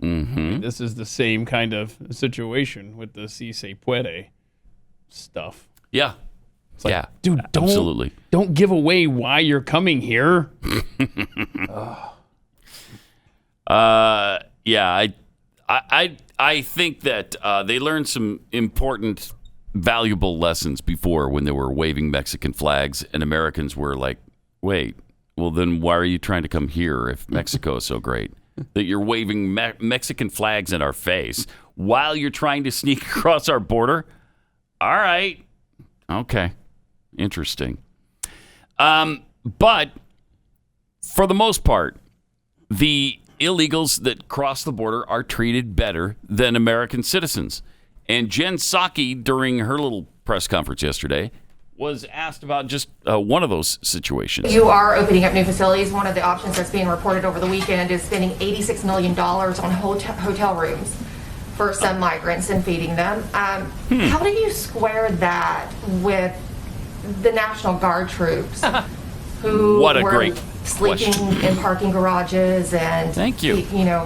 Mm-hmm. I mean, this is the same kind of situation with the si se puede stuff. Yeah. It's like, yeah. dude, absolutely. Don't give away why you're coming here. Yeah, I think that they learned some important, valuable lessons before when they were waving Mexican flags and Americans were like, wait, well then why are you trying to come here if Mexico is so great? That you're waving Mexican flags in our face while you're trying to sneak across our border? All right. Okay. Interesting. But for the most part, the illegals that cross the border are treated better than American citizens. And Jen Psaki, during her little press conference yesterday, was asked about just one of those situations. You are opening up new facilities. One of the options that's being reported over the weekend is spending $86 million on hotel rooms for some migrants and feeding them. How do you square that with the National Guard troops who were sleeping in parking garages and thank you.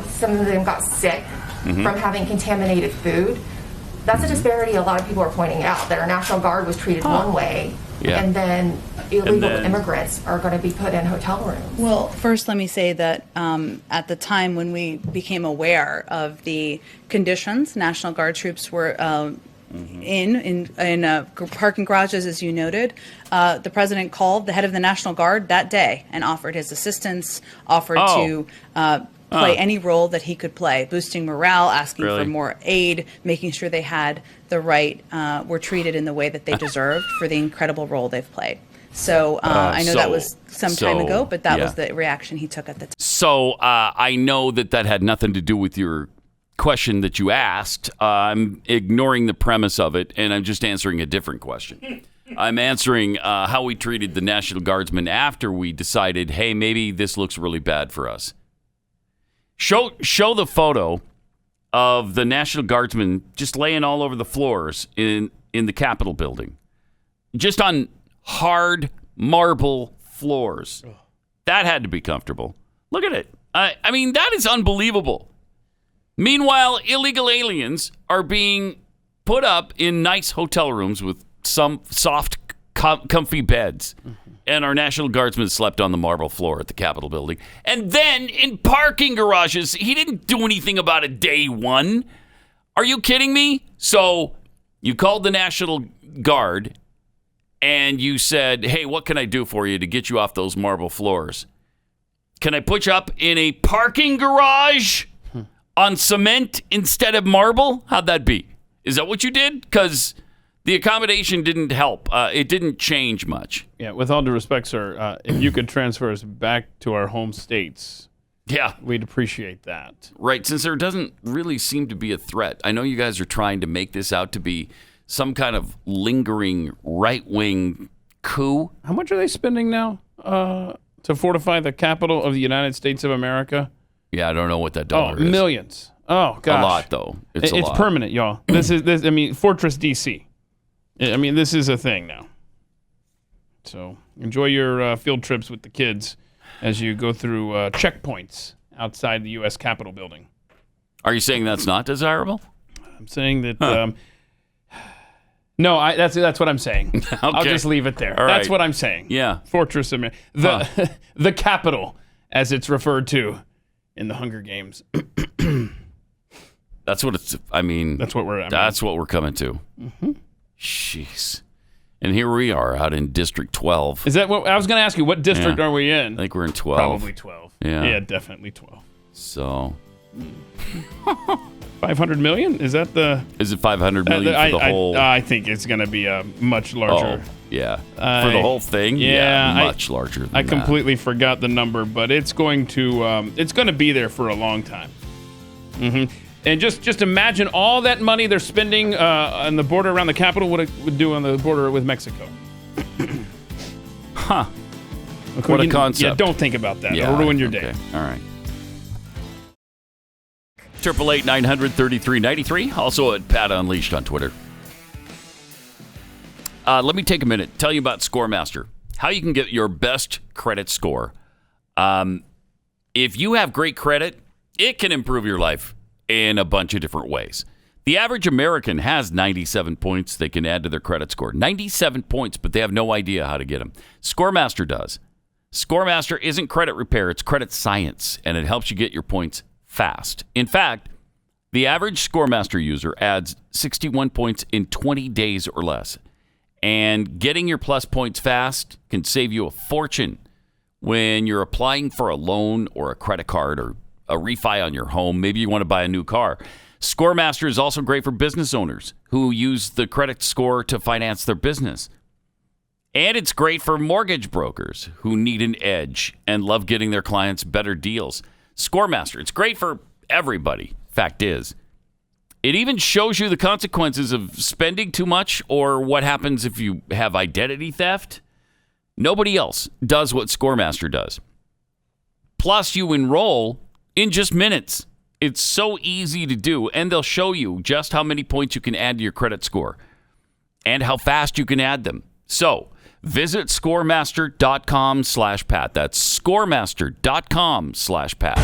Some of them got sick from having contaminated food? That's a disparity a lot of people are pointing out, that our National Guard was treated one way, and then illegal immigrants are going to be put in hotel rooms. Well, first let me say that at the time when we became aware of the conditions, National Guard troops were in parking garages, as you noted. The president called the head of the National Guard that day and offered his assistance, offered to play any role that he could play, boosting morale, asking for more aid, making sure they had the right, were treated in the way that they deserved for the incredible role they've played. So I know that was some time ago, but that was the reaction he took at the time. So I know that had nothing to do with your question that you asked. I'm ignoring the premise of it, and I'm just answering a different question. I'm answering how we treated the National Guardsmen after we decided, hey, maybe this looks really bad for us. Show the photo of the National Guardsmen just laying all over the floors in the Capitol building, just on hard marble floors. That had to be comfortable. Look at it. I mean, that is unbelievable. Meanwhile, illegal aliens are being put up in nice hotel rooms with some soft, comfy beds. And our National Guardsmen slept on the marble floor at the Capitol building. And then in parking garages, he didn't do anything about it day one. Are you kidding me? So you called the National Guard and you said, hey, what can I do for you to get you off those marble floors? Can I put you up in a parking garage on cement instead of marble? How'd that be? Is that what you did? Because the accommodation didn't help. It didn't change much. Yeah, with all due respect, sir, if you could transfer us back to our home states, we'd appreciate that. Right, since there doesn't really seem to be a threat. I know you guys are trying to make this out to be some kind of lingering right-wing coup. How much are they spending now to fortify the capital of the United States of America? Yeah, I don't know what that dollar is. Millions. Oh, gosh. A lot, though. It's a lot. It's permanent, y'all. This. I mean, Fortress DC. I mean, this is a thing now. So enjoy your field trips with the kids as you go through checkpoints outside the U.S. Capitol building. Are you saying that's not desirable? I'm saying that. No, that's what I'm saying. Okay. I'll just leave it there. All That's right. what I'm saying. Yeah. Fortress of the Capitol, as it's referred to in the Hunger Games. That's what it's. I mean, that's what we're. That's what we're coming to. Mm-hmm. Jeez. And here we are out in District 12. Is that what I was going to ask you? What district are we in? I think we're in 12. Probably 12. Yeah. Yeah, definitely 12. So. 500 million? Is that the? Is it 500 million for the whole? I think it's going to be a much larger. Oh, yeah. For the whole thing? Yeah. Much larger than I that. completely forgot the number, but it's going to be there for a long time. Mm-hmm. And just imagine all that money they're spending on the border around the Capitol, what it would do on the border with Mexico. Huh. What a concept. Yeah, don't think about that. Yeah, It'll ruin your day. Okay. All right. 888-900-3393. Also at Pat Unleashed on Twitter. Let me take a minute. Tell you about ScoreMaster. How you can get your best credit score. If you have great credit, it can improve your life in a bunch of different ways. The average American has 97 points they can add to their credit score. 97 points, but they have no idea how to get them. ScoreMaster does. ScoreMaster isn't credit repair, it's credit science, and it helps you get your points fast. In fact, the average ScoreMaster user adds 61 points in 20 days or less. And getting your plus points fast can save you a fortune when you're applying for a loan or a credit card or a refi on your home. Maybe you want to buy a new car. ScoreMaster is also great for business owners who use the credit score to finance their business. And it's great for mortgage brokers who need an edge and love getting their clients better deals. ScoreMaster, it's great for everybody. Fact is, it even shows you the consequences of spending too much or what happens if you have identity theft. Nobody else does what ScoreMaster does. Plus, you enroll in just minutes. It's so easy to do, and they'll show you just how many points you can add to your credit score and how fast you can add them. So, visit ScoreMaster.com/Pat. That's ScoreMaster.com/Pat.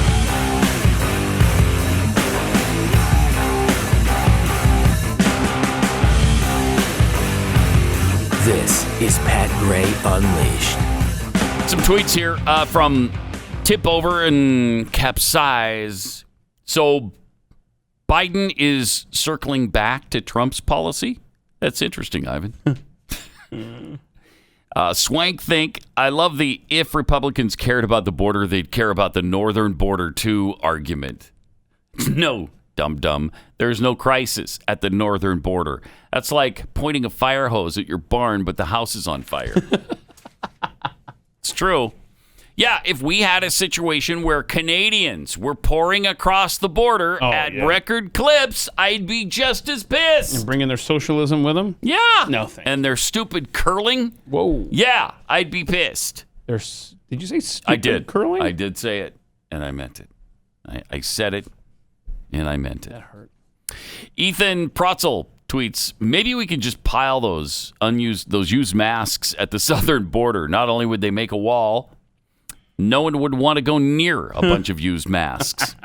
This is Pat Gray Unleashed. Some tweets here from Tip Over and Capsize. So Biden is circling back to Trump's policy? That's interesting, Ivan. Swank think, I love the if Republicans cared about the border, they'd care about the northern border too argument. No, dum-dum. There's no crisis at the northern border. That's like pointing a fire hose at your barn, but the house is on fire. It's true. Yeah, if we had a situation where Canadians were pouring across the border at record clips, I'd be just as pissed. And bringing their socialism with them? Yeah. No thanks. And their stupid curling? Whoa. Yeah, I'd be pissed. Did you say stupid I did. curling? I did say it, and I meant it. I said it, and I meant it. That hurt. Ethan Protzel tweets, maybe we could just pile those used masks at the southern border. Not only would they make a wall, no one would want to go near a bunch of used masks.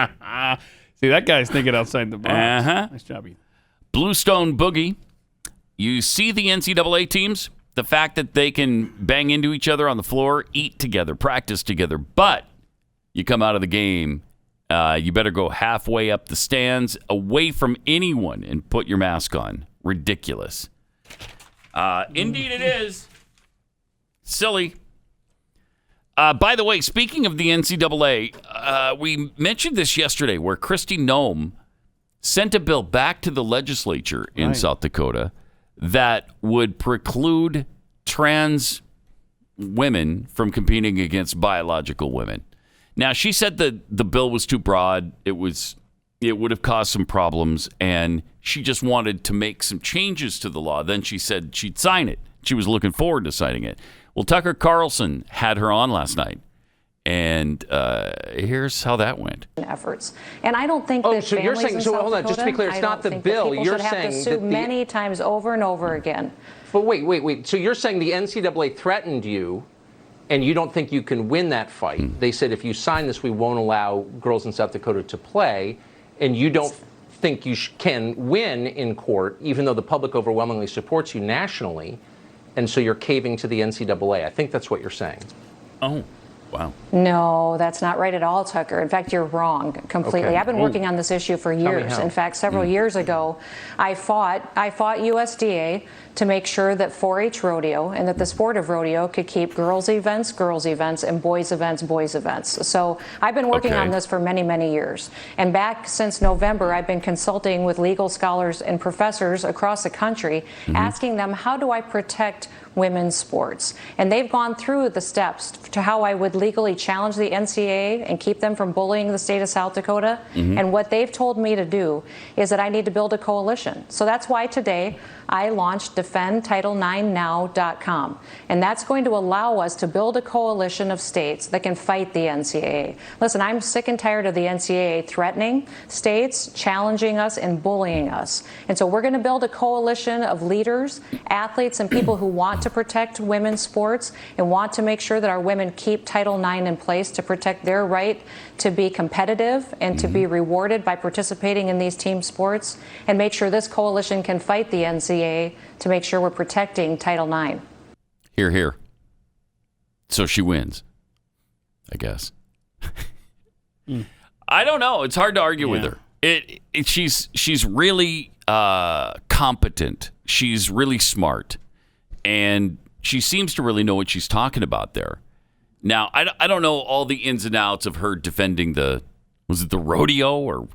See, that guy's thinking outside the box. Uh-huh. Nice job, Ethan. Bluestone Boogie. You see the NCAA teams, the fact that they can bang into each other on the floor, eat together, practice together, but you come out of the game, you better go halfway up the stands, away from anyone, and put your mask on. Ridiculous. Indeed it is. Silly. By the way, speaking of the NCAA, we mentioned this yesterday where Kristi Noem sent a bill back to the legislature in South Dakota that would preclude trans women from competing against biological women. Now, she said that the bill was too broad. It would have caused some problems, and she just wanted to make some changes to the law. Then she said she'd sign it. She was looking forward to signing it. Well, Tucker Carlson had her on last night, and here's how that went. Efforts, and I don't think that so you're families saying, in so South hold on, just to be clear, it's Dakota, not the I don't think bill. that people You're should have saying to sue that many times over and over again. But wait. So you're saying the NCAA threatened you, and you don't think you can win that fight? They said if you sign this, we won't allow girls in South Dakota to play, and you don't think you can win in court, even though the public overwhelmingly supports you nationally, and so you're caving to the NCAA. I think that's what you're saying. Oh, wow. No, that's not right at all, Tucker. In fact, you're wrong completely. Okay. I've been working on this issue for me years. how. In fact, several years ago, I fought USDA to make sure that 4-H rodeo and that the sport of rodeo could keep girls' events, and boys' events. So I've been working on this for many, many years. And back since November, I've been consulting with legal scholars and professors across the country, asking them, how do I protect women's sports? And they've gone through the steps to how I would legally challenge the NCAA and keep them from bullying the state of South Dakota. And what they've told me to do is that I need to build a coalition. So that's why today I launched DefendTitle9Now.com. And that's going to allow us to build a coalition of states that can fight the NCAA. Listen, I'm sick and tired of the NCAA threatening states, challenging us, and bullying us. And so we're going to build a coalition of leaders, athletes, and people who want to protect women's sports and want to make sure that our women keep Title IX in place to protect their right to be competitive and to be rewarded by participating in these team sports, and make sure this coalition can fight the NCAA to make sure we're protecting Title IX. Hear, hear. So she wins, I guess. I don't know. It's hard to argue with her. She's really competent. She's really smart. And she seems to really know what she's talking about there. Now, I don't know all the ins and outs of her defending was it the rodeo or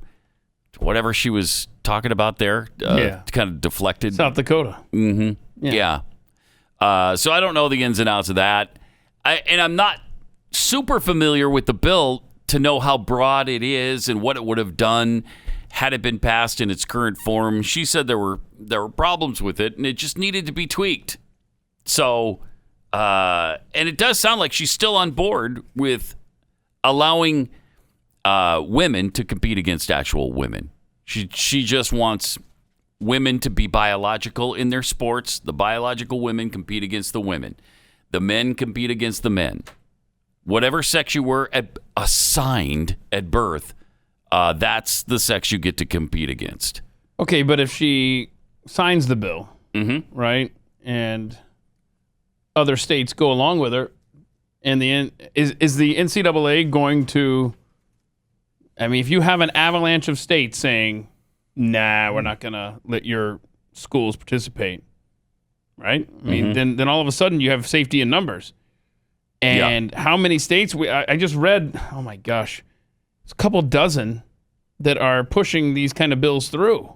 whatever she was talking about there? Kind of deflected. South Dakota. Yeah. So I don't know the ins and outs of that. And I'm not super familiar with the bill to know how broad it is and what it would have done had it been passed in its current form. She said there were problems with it and it just needed to be tweaked. So, and it does sound like she's still on board with allowing women to compete against actual women. She just wants women to be biological in their sports. The biological women compete against the women. The men compete against the men. Whatever sex you were assigned at birth, that's the sex you get to compete against. Okay, but if she signs the bill, right, and other states go along with her, and is the NCAA going to? I mean, if you have an avalanche of states saying, "Nah, we're not going to let your schools participate," right? I mean, then all of a sudden you have safety in numbers. And how many states? I just read. Oh my gosh, it's a couple dozen that are pushing these kind of bills through.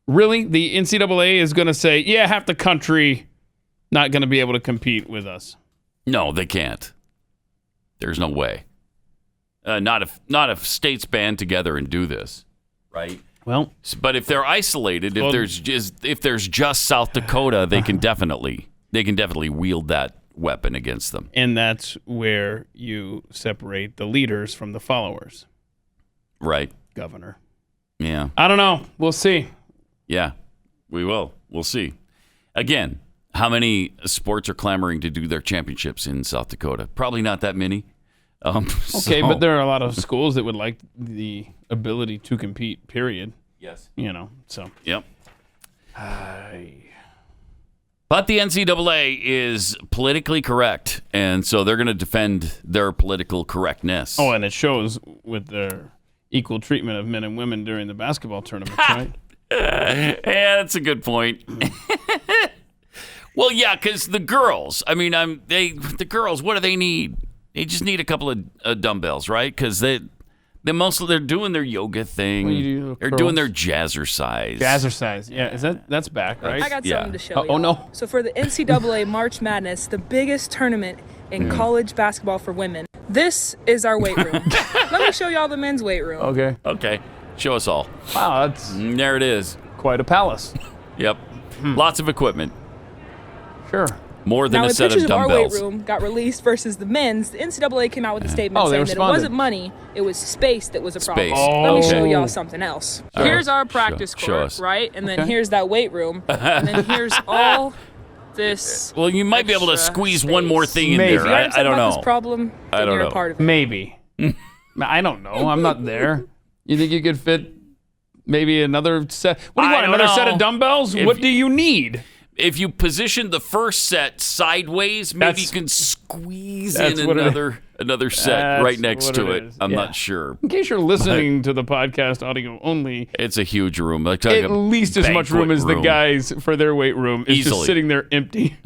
Really, the NCAA is going to say, "Yeah, half the country not going to be able to compete with us." No, they can't. There's no way. Not if states band together and do this, right? Well, but if they're isolated, if there's just South Dakota, they can definitely wield that weapon against them. And that's where you separate the leaders from the followers. Right. Governor. Yeah. I don't know. We'll see. Yeah, we will. We'll see. Again, how many sports are clamoring to do their championships in South Dakota? Probably not that many. Okay, but there are a lot of schools that would like the ability to compete, period. Yes. So. Yep. But the NCAA is politically correct, and so they're going to defend their political correctness. Oh, and it shows with their equal treatment of men and women during the basketball tournaments, right? Yeah, that's a good point. Well, yeah, because the girls, the girls, what do they need? They just need a couple of dumbbells, right? Because they're doing their yoga thing. They're doing their jazzercise. Jazzercise, yeah. That's back, right? I got something to show you. Oh, no. So for the NCAA March Madness, the biggest tournament in college basketball for women, this is our weight room. Let me show y'all the men's weight room. Okay. Show us all. Wow, there it is. Quite a palace. Yep. Lots of equipment. Sure. More than now, a set of pictures of our weight dumbbells. room got released versus the men's. The NCAA came out with a statement saying that it wasn't money, it was space that was a problem. Space. Let me show y'all something else. All Here's right. our practice Show court, us. right? And then here's that weight room. And then here's all this. Well, you might be able to squeeze one more thing in Maybe. there. I don't know. This problem, I don't you're know. a part of it. Maybe. I don't know. I'm not there. You think you could fit maybe another set? What do you want? Another set of dumbbells? What do you need? If you position the first set sideways, maybe you can squeeze in another set right next to it. I'm not sure. In case you're listening to the podcast audio only, it's a huge room. Like at least as much room as the guys for their weight room is Easily. just sitting there empty.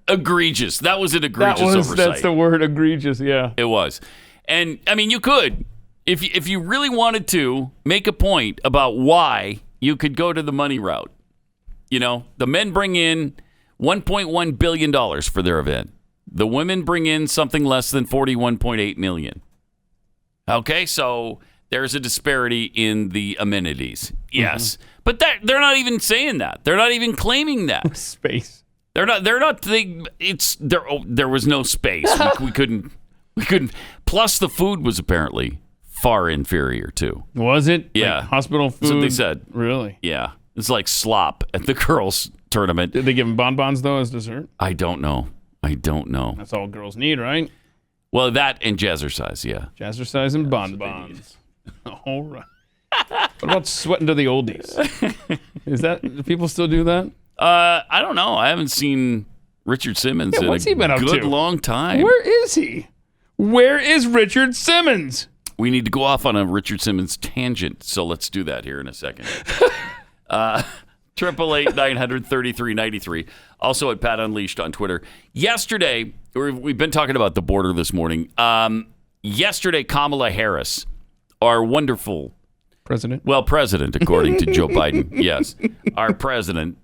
Egregious. That was an egregious oversight. That's the word, egregious. Yeah, it was. And you could, if you really wanted to, make a point about why you could go to the money route. The men bring in $1.1 billion for their event. The women bring in something less than $41.8 million. Okay, so there's a disparity in the amenities. Yes, but they're not even saying that. They're not even claiming that space. They're not. There was no space. We couldn't. Plus, the food was apparently far inferior too. Was it? Yeah. Like hospital food? That's what they said. Really? Yeah. It's like slop at the girls' tournament. Did they give them bonbons, though, as dessert? I don't know. That's all girls need, right? Well, that and jazzercise, yeah. Jazzercise and bonbons. All right. What about sweating to the oldies? Do people still do that? I don't know. I haven't seen Richard Simmons in what's he been up good to? long time. Where is he? Where is Richard Simmons? We need to go off on a Richard Simmons tangent, so let's do that here in a second. 888-900-3393. Also at Pat Unleashed on Twitter. Yesterday, we've been talking about the border this morning. Yesterday, Kamala Harris, our wonderful president, according to Joe Biden, yes, our president,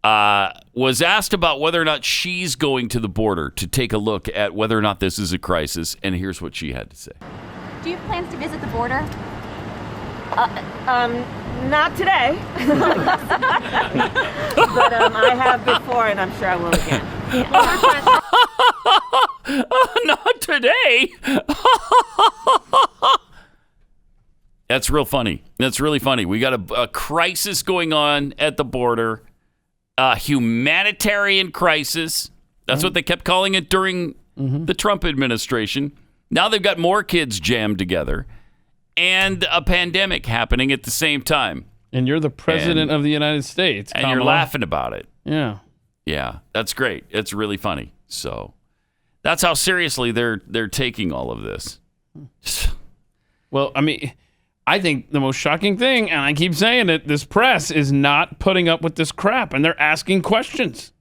was asked about whether or not she's going to the border to take a look at whether or not this is a crisis, and here's what she had to say. Do you have plans to visit the border? Not today. But I have before, and I'm sure I will again. Not today. That's real funny. That's really funny. We got a crisis going on at the border, a humanitarian crisis. That's what they kept calling it during the Trump administration. Now they've got more kids jammed together and a pandemic happening at the same time. And you're the president of the United States, and you're laughing about it. Yeah. Yeah, that's great. It's really funny. So that's how seriously they're taking all of this. Well, I think the most shocking thing, and I keep saying it, this press is not putting up with this crap, and they're asking questions.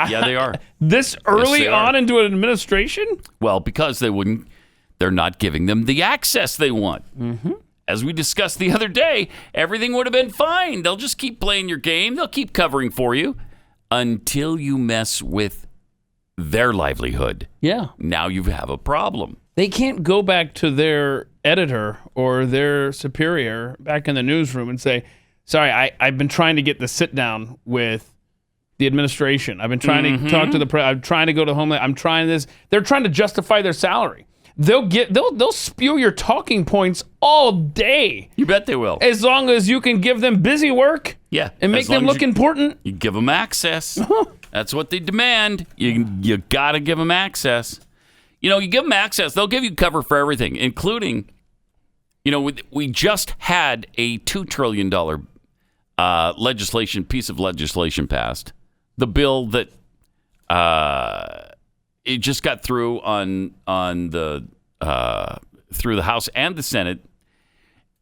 Yeah, they are. This early on into an administration? Well, because they're not giving them the access they want. As we discussed the other day, everything would have been fine. They'll just keep playing your game. They'll keep covering for you until you mess with their livelihood. Yeah. Now you have a problem. They can't go back to their editor or their superior back in the newsroom and say, sorry, I've been trying to get the sit down with the administration. I've been trying to talk to the I'm trying to go to Homeland. I'm trying this. They're trying to justify their salary. They'll spew your talking points all day. You bet they will. As long as you can give them busy work. Yeah. And make them look important. You give them access. That's what they demand. You got to give them access. You give them access. They'll give you cover for everything, including we just had a $2 trillion piece of legislation passed. The bill that it just got through on the through the House and the Senate,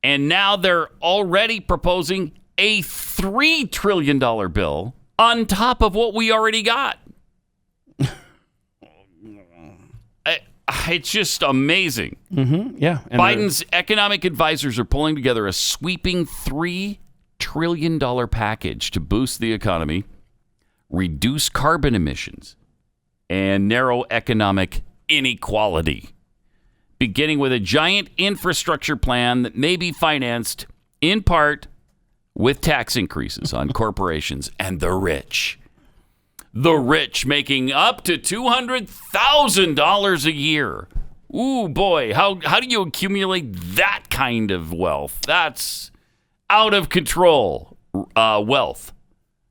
and now they're already proposing a $3 trillion bill on top of what we already got. It's just amazing. Mm-hmm. Yeah. Biden's economic advisors are pulling together a sweeping $3 trillion package to boost the economy, reduce carbon emissions, and narrow economic inequality, beginning with a giant infrastructure plan that may be financed in part with tax increases on corporations and the rich. The rich making up to $200,000 a year. Ooh, boy, how do you accumulate that kind of wealth? That's out of control wealth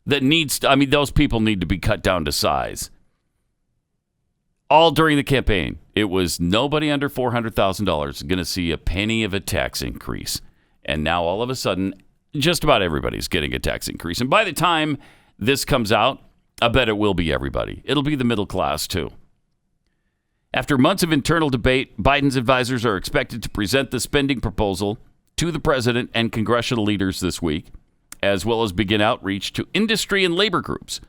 that needs to, those people need to be cut down to size. All during the campaign, it was nobody under $400,000 is going to see a penny of a tax increase. And now all of a sudden, just about everybody's getting a tax increase. And by the time this comes out, I bet it will be everybody. It'll be the middle class, too. After months of internal debate, Biden's advisors are expected to present the spending proposal to the president and congressional leaders this week, as well as begin outreach to industry and labor groups.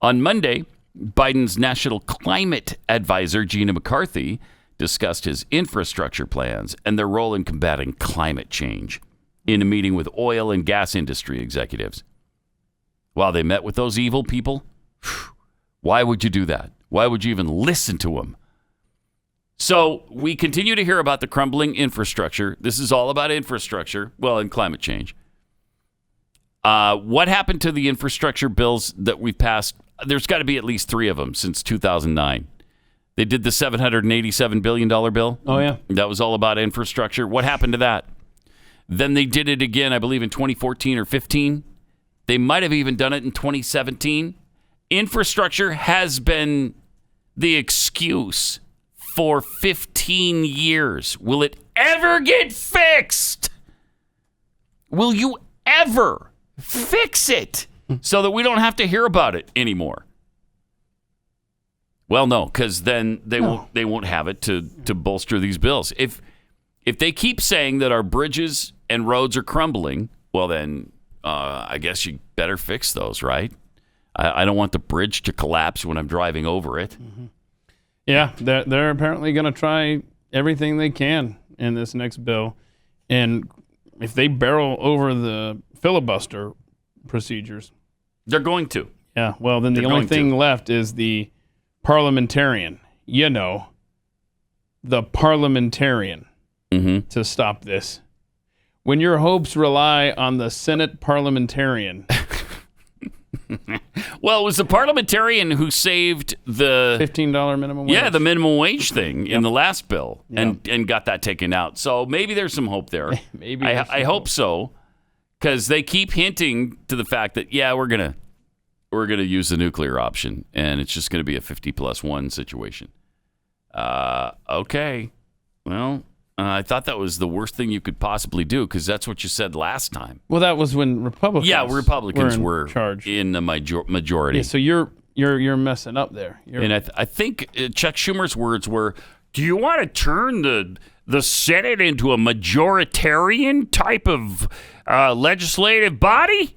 On Monday, Biden's national climate advisor, Gina McCarthy, discussed his infrastructure plans and their role in combating climate change in a meeting with oil and gas industry executives. While they met with those evil people, why would you do that? Why would you even listen to them? So we continue to hear about the crumbling infrastructure. This is all about infrastructure, and climate change. What happened to the infrastructure bills that we passed? There's got to be at least 3 of them since 2009. They did the $787 billion bill. Oh, yeah. That was all about infrastructure. What happened to that? Then they did it again, I believe, in 2014 or 15. They might have even done it in 2017. Infrastructure has been the excuse for 15 years. Will it ever get fixed? Will you ever fix it so that we don't have to hear about it anymore? Well, no, because then they won't have it to bolster these bills. If they keep saying that our bridges and roads are crumbling, well then I guess you better fix those, right? I don't want the bridge to collapse when I'm driving over it. Mm-hmm. Yeah, they're apparently going to try everything they can in this next bill. And if they barrel over the filibuster procedures, they're going to. Yeah, well, then the only thing left is the parliamentarian. The parliamentarian to stop this. When your hopes rely on the Senate parliamentarian. Well, it was the parliamentarian who saved the $15 minimum wage. Yeah, the minimum wage thing in the last bill and got that taken out. So maybe there's some hope there. Maybe I hope so, because they keep hinting to the fact that we're gonna use the nuclear option, and it's just gonna be a 50+1 situation. Okay, well. I thought that was the worst thing you could possibly do, because that's what you said last time. Well, that was when Republicans. Yeah, Republicans were charge in the majority. Yeah, so you're messing up there. And I think Chuck Schumer's words were, "Do you want to turn the Senate into a majoritarian type of legislative body?"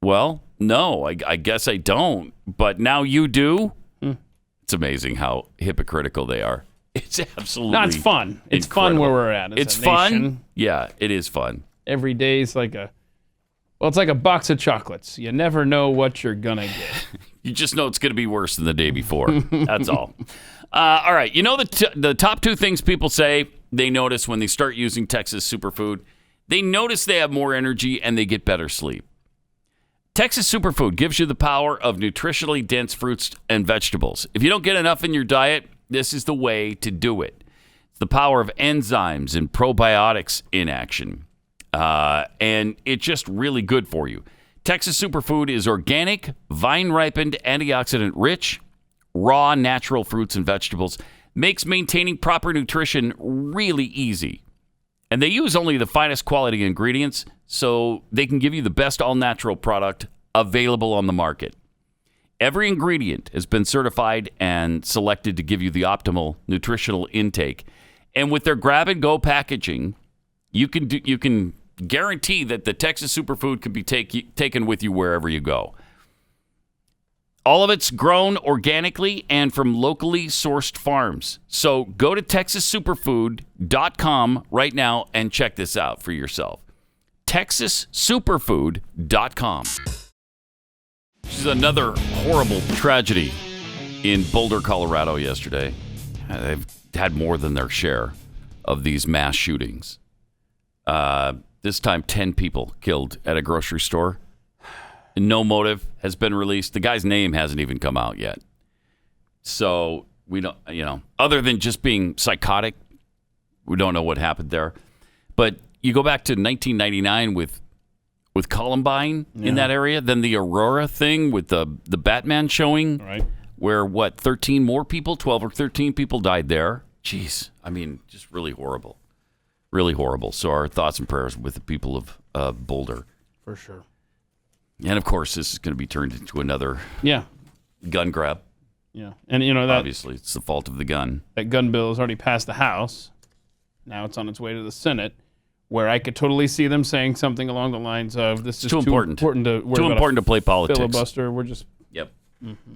Well, no, I guess I don't. But now you do. It's amazing how hypocritical they are. It's absolutely it's fun. It's fun where we're at. It's fun. Yeah, it is fun. Every day is it's like a box of chocolates. You never know what you're going to get. You just know it's going to be worse than the day before. That's all. All right. The top 2 things people say they notice when they start using Texas Superfood, they notice they have more energy and they get better sleep. Texas Superfood gives you the power of nutritionally dense fruits and vegetables. If you don't get enough in your diet, this is the way to do it. It's the power of enzymes and probiotics in action. And it's just really good for you. Texas Superfood is organic, vine-ripened, antioxidant-rich, raw, natural fruits and vegetables. Makes maintaining proper nutrition really easy. And they use only the finest quality ingredients so they can give you the best all-natural product available on the market. Every ingredient has been certified and selected to give you the optimal nutritional intake. And with their grab-and-go packaging, you can guarantee that the Texas Superfood can be taken with you wherever you go. All of it's grown organically and from locally sourced farms. So go to TexasSuperfood.com right now and check this out for yourself. TexasSuperfood.com. This is another horrible tragedy in Boulder, Colorado yesterday. They've had more than their share of these mass shootings. This time, 10 people killed at a grocery store. No motive has been released. The guy's name hasn't even come out yet. So we don't, other than just being psychotic, we don't know what happened there. But you go back to 1999 with Columbine in that area, then the Aurora thing with the Batman showing, right? Where 13 more people, 12 or 13 people died there. Jeez, I mean, just really horrible. Really horrible. So our thoughts and prayers with the people of Boulder. For sure. And, of course, this is going to be turned into another gun grab. Yeah. And, that obviously, it's the fault of the gun. That gun bill has already passed the House. Now it's on its way to the Senate, where I could totally see them saying something along the lines of, this is too important to play politics. Filibuster. We're just... Yep. Mm-hmm.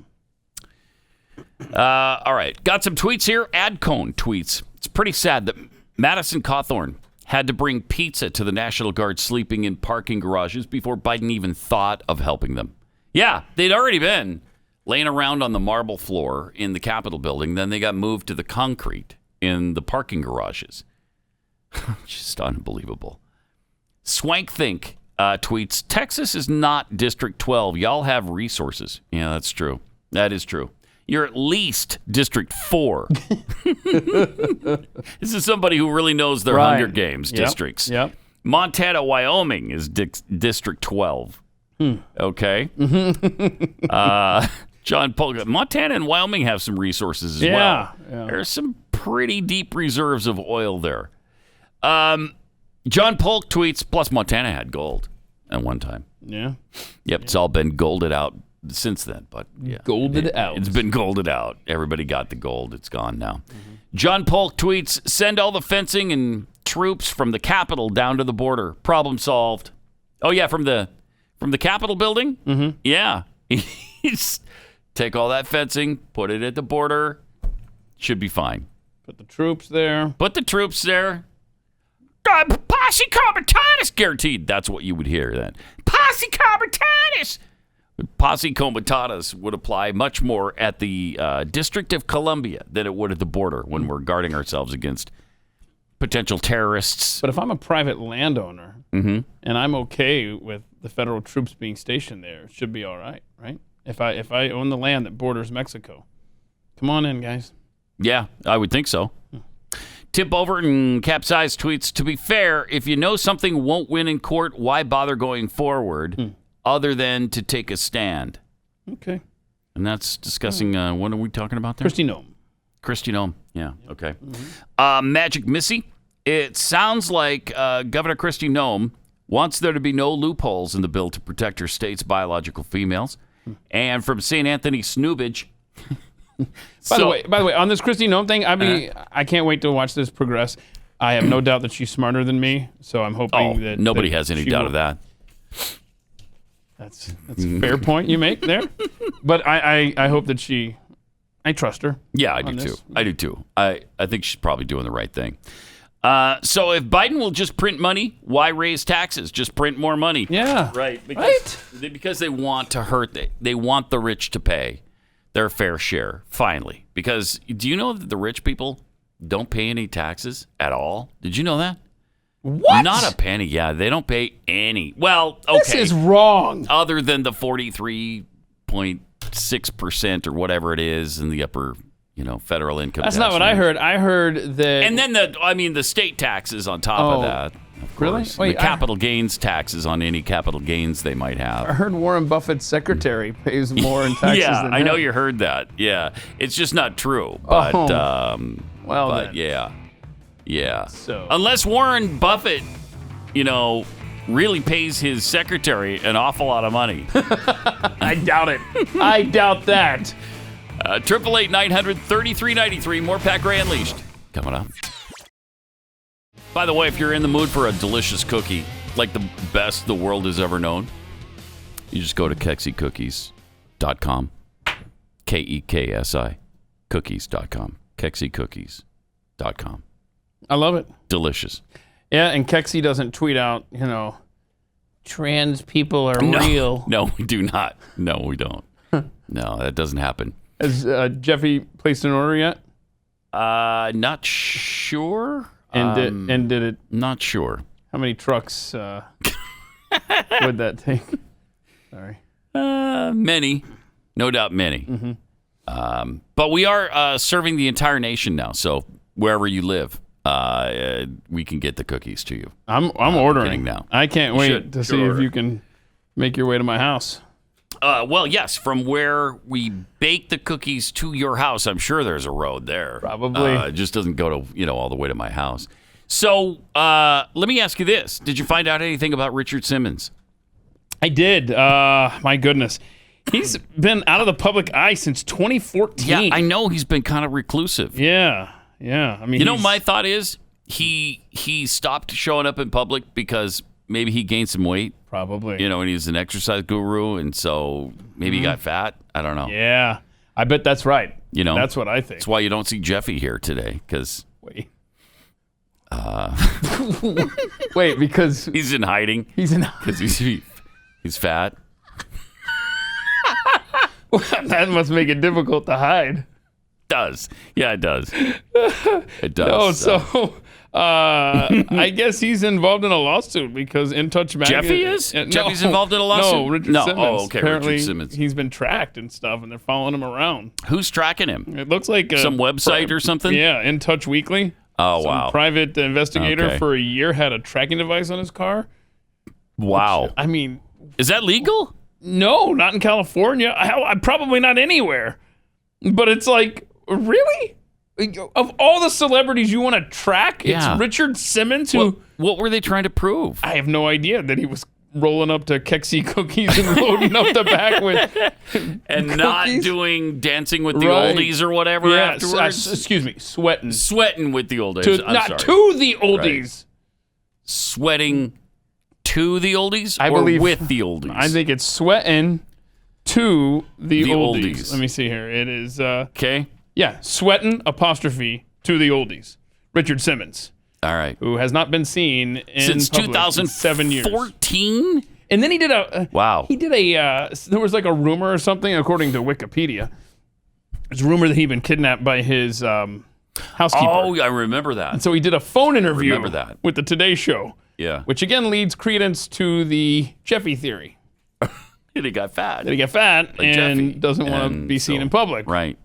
All right. Got some tweets here. Adcone tweets. It's pretty sad that Madison Cawthorn had to bring pizza to the National Guard sleeping in parking garages before Biden even thought of helping them. Yeah, they'd already been laying around on the marble floor in the Capitol building. Then they got moved to the concrete in the parking garages. Just unbelievable. Swankthink tweets, Texas is not District 12. Y'all have resources. Yeah, that's true. That is true. You're at least District 4. This is somebody who really knows their Hunger Games districts. Yep. Montana, Wyoming is District 12. Okay. John Polk. Montana and Wyoming have some resources as well. Yeah. There's some pretty deep reserves of oil there. John Polk tweets, plus Montana had gold at one time. Yeah. Yep, it's all been golded out since then, but yeah. Golded out. It's been golded out. Everybody got the gold. It's gone now. Mm-hmm. John Polk tweets, send all the fencing and troops from the Capitol down to the border. Problem solved. Oh, yeah, from the Capitol building? Mm-hmm. Yeah. Take all that fencing, put it at the border. Should be fine. Put the troops there. Posse Comitatus, guaranteed. That's what you would hear then. Posse Comitatus. Posse Comitatus would apply much more at the District of Columbia than it would at the border when we're guarding ourselves against potential terrorists. But if I'm a private landowner and I'm okay with the federal troops being stationed there, it should be all right, right? If I own the land that borders Mexico, come on in, guys. Yeah, I would think so. Tip over and Capsize tweets, to be fair, if you know something won't win in court, why bother going forward other than to take a stand? Okay. And that's discussing, what are we talking about there? Kristi Noem. Yeah, okay. Magic Missy, it sounds like Governor Kristi Noem wants there to be no loopholes in the bill to protect her state's biological females. And from St. Anthony Snoobage... By the way, on this Kristi Noem thing, I can't wait to watch this progress. I have no doubt that she's smarter than me, so I'm hoping that nobody has any doubt of that. That's a fair point you make there. But I hope that I trust her. Yeah, I do too. I do too. I think she's probably doing the right thing. So if Biden will just print money, why raise taxes? Just print more money. Yeah. Right. Because they want to hurt. They want the rich to pay their fair share, finally. Because do you know that the rich people don't pay any taxes at all? Did you know that? What? Not a penny. Yeah, they don't pay any. Well, okay. This is wrong. Other than the 43.6% or whatever it is in the upper, federal income tax. That's not what I heard. I heard that... And then the state taxes on top of that. Of really? Course. Wait, the capital gains taxes on any capital gains they might have. I heard Warren Buffett's secretary pays more in taxes yeah, than I know him. you heard that. Yeah. It's just not true. But, then. yeah. Yeah. So unless Warren Buffett, really pays his secretary an awful lot of money. I doubt it. I doubt that. 888-900-3393. More Pat Gray Unleashed coming up. By the way, if you're in the mood for a delicious cookie, like the best the world has ever known, you just go to KeksiCookies.com. KEKSI. Cookies.com. KeksiCookies.com. I love it. Delicious. Yeah, and Keksi doesn't tweet out, trans people are real. No, we do not. No, we don't. No, that doesn't happen. Has Jeffy placed an order yet? Not sure. And did it? Not sure. How many trucks would that take? Sorry. Many. No doubt many. Mm-hmm. But we are serving the entire nation now, so wherever you live, we can get the cookies to you. I'm ordering now. I can't wait to see if you can make your way to my house. Well, yes, from where we bake the cookies to your house, I'm sure there's a road there. Probably. It just doesn't go to, all the way to my house. So let me ask you this. Did you find out anything about Richard Simmons? I did. My goodness. He's been out of the public eye since 2014. Yeah, I know he's been kind of reclusive. Yeah. I mean, my thought is he stopped showing up in public because maybe he gained some weight. Probably. And he's an exercise guru, and so maybe he got fat. I don't know. Yeah, I bet that's right. That's what I think. That's why you don't see Jeffy here today, because... Wait. Wait, because... He's in hiding. Because he's fat. That must make it difficult to hide. Does. Yeah, it does. It does. No, so I guess he's involved in a lawsuit because In Touch Magazine... Jeffy is? Jeffy's involved in a lawsuit? No, Richard Simmons. Oh, okay, Apparently, Richard Simmons. He's been tracked and stuff, and they're following him around. Who's tracking him? It looks like... some website or something? Yeah, In Touch Weekly. Oh, Some wow. private investigator for a year had a tracking device on his car. Wow. Which, I mean... Is that legal? No, not in California. Probably not anywhere. But it's like... Really? Of all the celebrities you want to track, it's Richard Simmons who... What were they trying to prove? I have no idea that he was rolling up to Keksi cookies and loading up the back with and cookies. Not doing Dancing with the Oldies or whatever afterwards. Excuse me, sweating. Sweating with the oldies. Not to the oldies. Right. Sweating to the oldies I or believe, with the oldies? I think it's sweating to the oldies. Let me see here. It is... Okay. Yeah, sweating apostrophe to the oldies. Richard Simmons. All right. Who has not been seen in since public 2007 years. 14? And then he did a... wow. He did a... there was like a rumor or something, according to Wikipedia. There's a rumor that he'd been kidnapped by his housekeeper. Oh, I remember that. And so he did a phone interview with the Today Show. Yeah. Which again leads credence to the Jeffy theory. That he got fat. That he got fat like and Jeffy. Doesn't want to be seen in public. Right.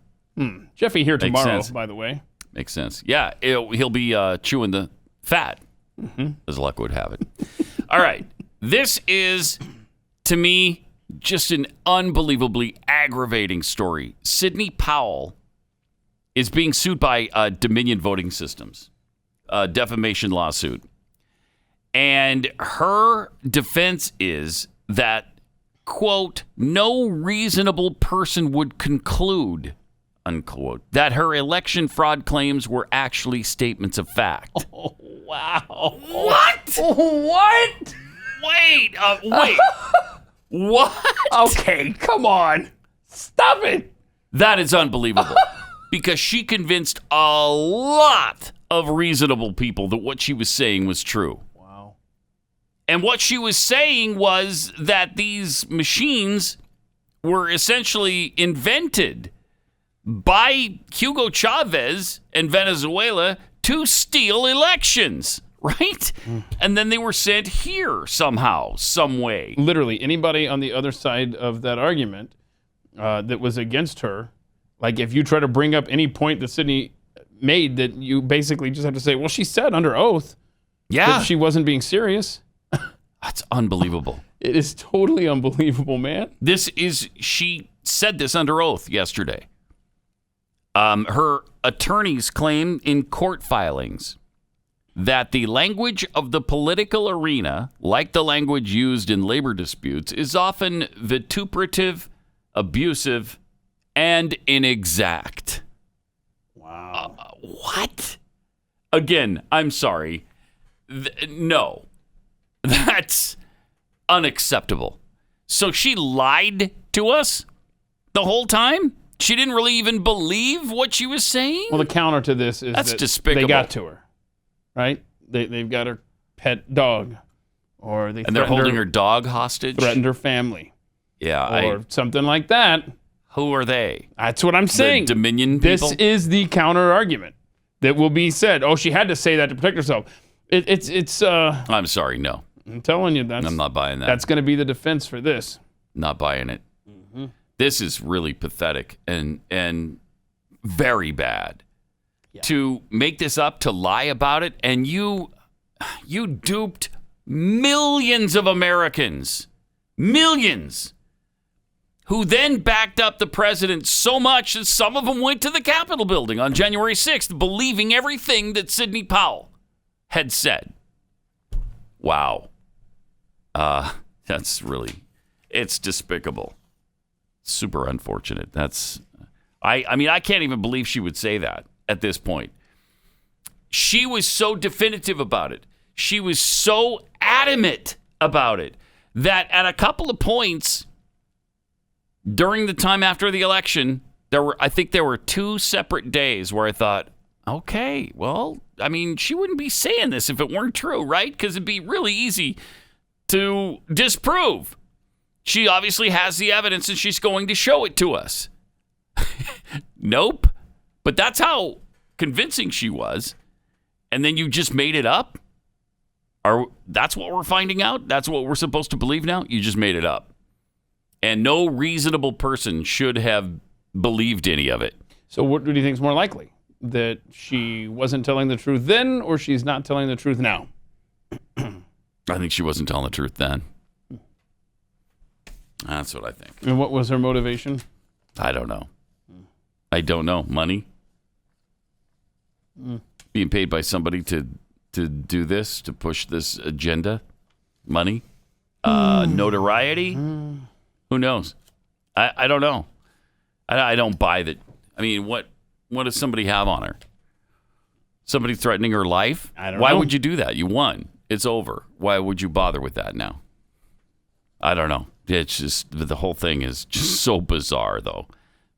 Jeffy here Makes tomorrow, sense. by the way. Makes sense. Yeah, he'll be chewing the fat, as luck would have it. All right. This is, to me, just an unbelievably aggravating story. Sidney Powell is being sued by Dominion Voting Systems, a defamation lawsuit. And her defense is that, quote, no reasonable person would conclude, unquote, that her election fraud claims were actually statements of fact. Oh, wow. What? What? Wait. What? Okay, come on. Stop it. That is unbelievable. Because she convinced a lot of reasonable people that what she was saying was true. Wow. And what she was saying was that these machines were essentially invented by Hugo Chavez and Venezuela to steal elections, right? And then they were sent here somehow, some way. Literally, anybody on the other side of that argument that was against her, like if you try to bring up any point that Sidney made, that you basically just have to say, well, she said under oath that she wasn't being serious. That's unbelievable. It is totally unbelievable, man. She said this under oath yesterday. Her attorneys claim in court filings that the language of the political arena, like the language used in labor disputes, is often vituperative, abusive, and inexact. Wow. What? Again, I'm sorry. No. That's unacceptable. So she lied to us the whole time? She didn't really even believe what she was saying? Well, the counter to this is That's that despicable. they got to her, right? They've got her pet dog, or and they're holding her dog hostage? Threatened her family. Yeah. Or something like that. Who are they? That's what I'm saying. The Dominion people? This is the counter argument that will be said. Oh, she had to say that to protect herself. It's. I'm sorry, no. I'm telling you, I'm not buying that. That's going to be the defense for this. Not buying it. This is really pathetic and very bad. To make this up, to lie about it, and you duped millions of Americans, millions, who then backed up the president so much that some of them went to the Capitol building on January 6th, believing everything that Sidney Powell had said. Wow. That's really, it's despicable. Super unfortunate. I mean, I can't even believe she would say that at this point. She was so definitive about it. She was so adamant about it that at a couple of points during the time after the election, I think there were 2 separate days where I thought, okay, well, I mean, she wouldn't be saying this if it weren't true, right? Because it'd be really easy to disprove. She obviously has the evidence and she's going to show it to us. Nope. But that's how convincing she was. And then you just made it up? That's what we're finding out? That's what we're supposed to believe now? You just made it up. And no reasonable person should have believed any of it. So what do you think is more likely? That she wasn't telling the truth then, or she's not telling the truth now? I think she wasn't telling the truth then. That's what I think. And what was her motivation? I don't know. Money? Being paid by somebody to do this, to push this agenda? Money? Notoriety? Who knows? I don't know. I don't buy that. I mean, what does somebody have on her? Somebody threatening her life? I don't know. Why would you do that? You won. It's over. Why would you bother with that now? I don't know. It's just, the whole thing is just so bizarre, though.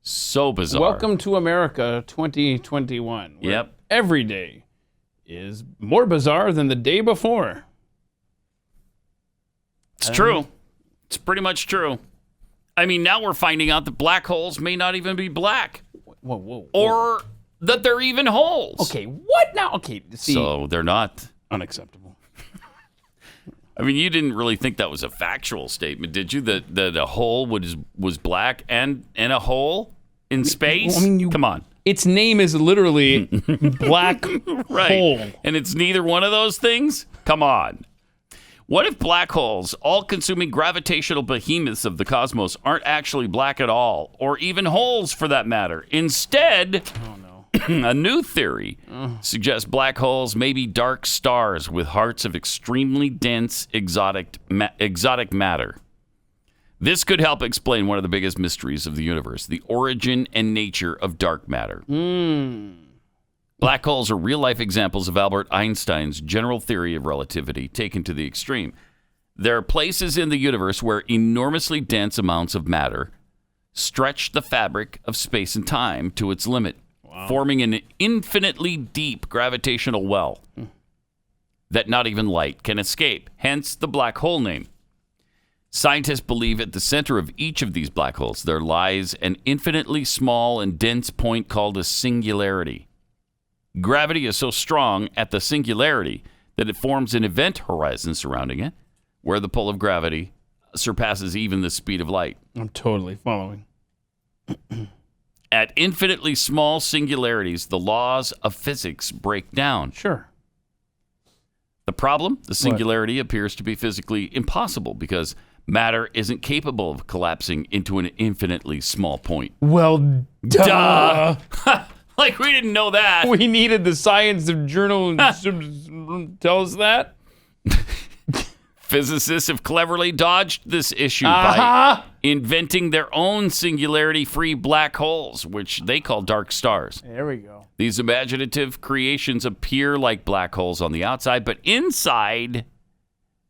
So bizarre. Welcome to America 2021. Where Yep. Every day is more bizarre than the day before. It's true. It's pretty much true. I mean, now we're finding out that black holes may not even be black. Whoa. Or that they're even holes. Okay, what now? Okay, see. So they're not. Unacceptable. I mean, you didn't really think that was a factual statement, did you? That a hole was black and a hole in space? I mean, come on. Its name is literally black Right. hole. And it's neither one of those things? Come on. What if black holes, all-consuming gravitational behemoths of the cosmos, aren't actually black at all, or even holes for that matter? Instead, a new theory suggests black holes may be dark stars with hearts of extremely dense exotic matter. This could help explain one of the biggest mysteries of the universe, the origin and nature of dark matter. Black holes are real-life examples of Albert Einstein's general theory of relativity taken to the extreme. There are places in the universe where enormously dense amounts of matter stretch the fabric of space and time to its limit, forming an infinitely deep gravitational well that not even light can escape, hence the black hole name. Scientists believe at the center of each of these black holes there lies an infinitely small and dense point called a singularity. Gravity is so strong at the singularity that it forms an event horizon surrounding it, where the pull of gravity surpasses even the speed of light. I'm totally following. At infinitely small singularities, the laws of physics break down. Sure. The problem? The singularity appears to be physically impossible because matter isn't capable of collapsing into an infinitely small point. Well, duh. Like, we didn't know that. We needed the science of journal tell us that. Physicists have cleverly dodged this issue by inventing their own singularity-free black holes, which they call dark stars. There we go. These imaginative creations appear like black holes on the outside, but inside,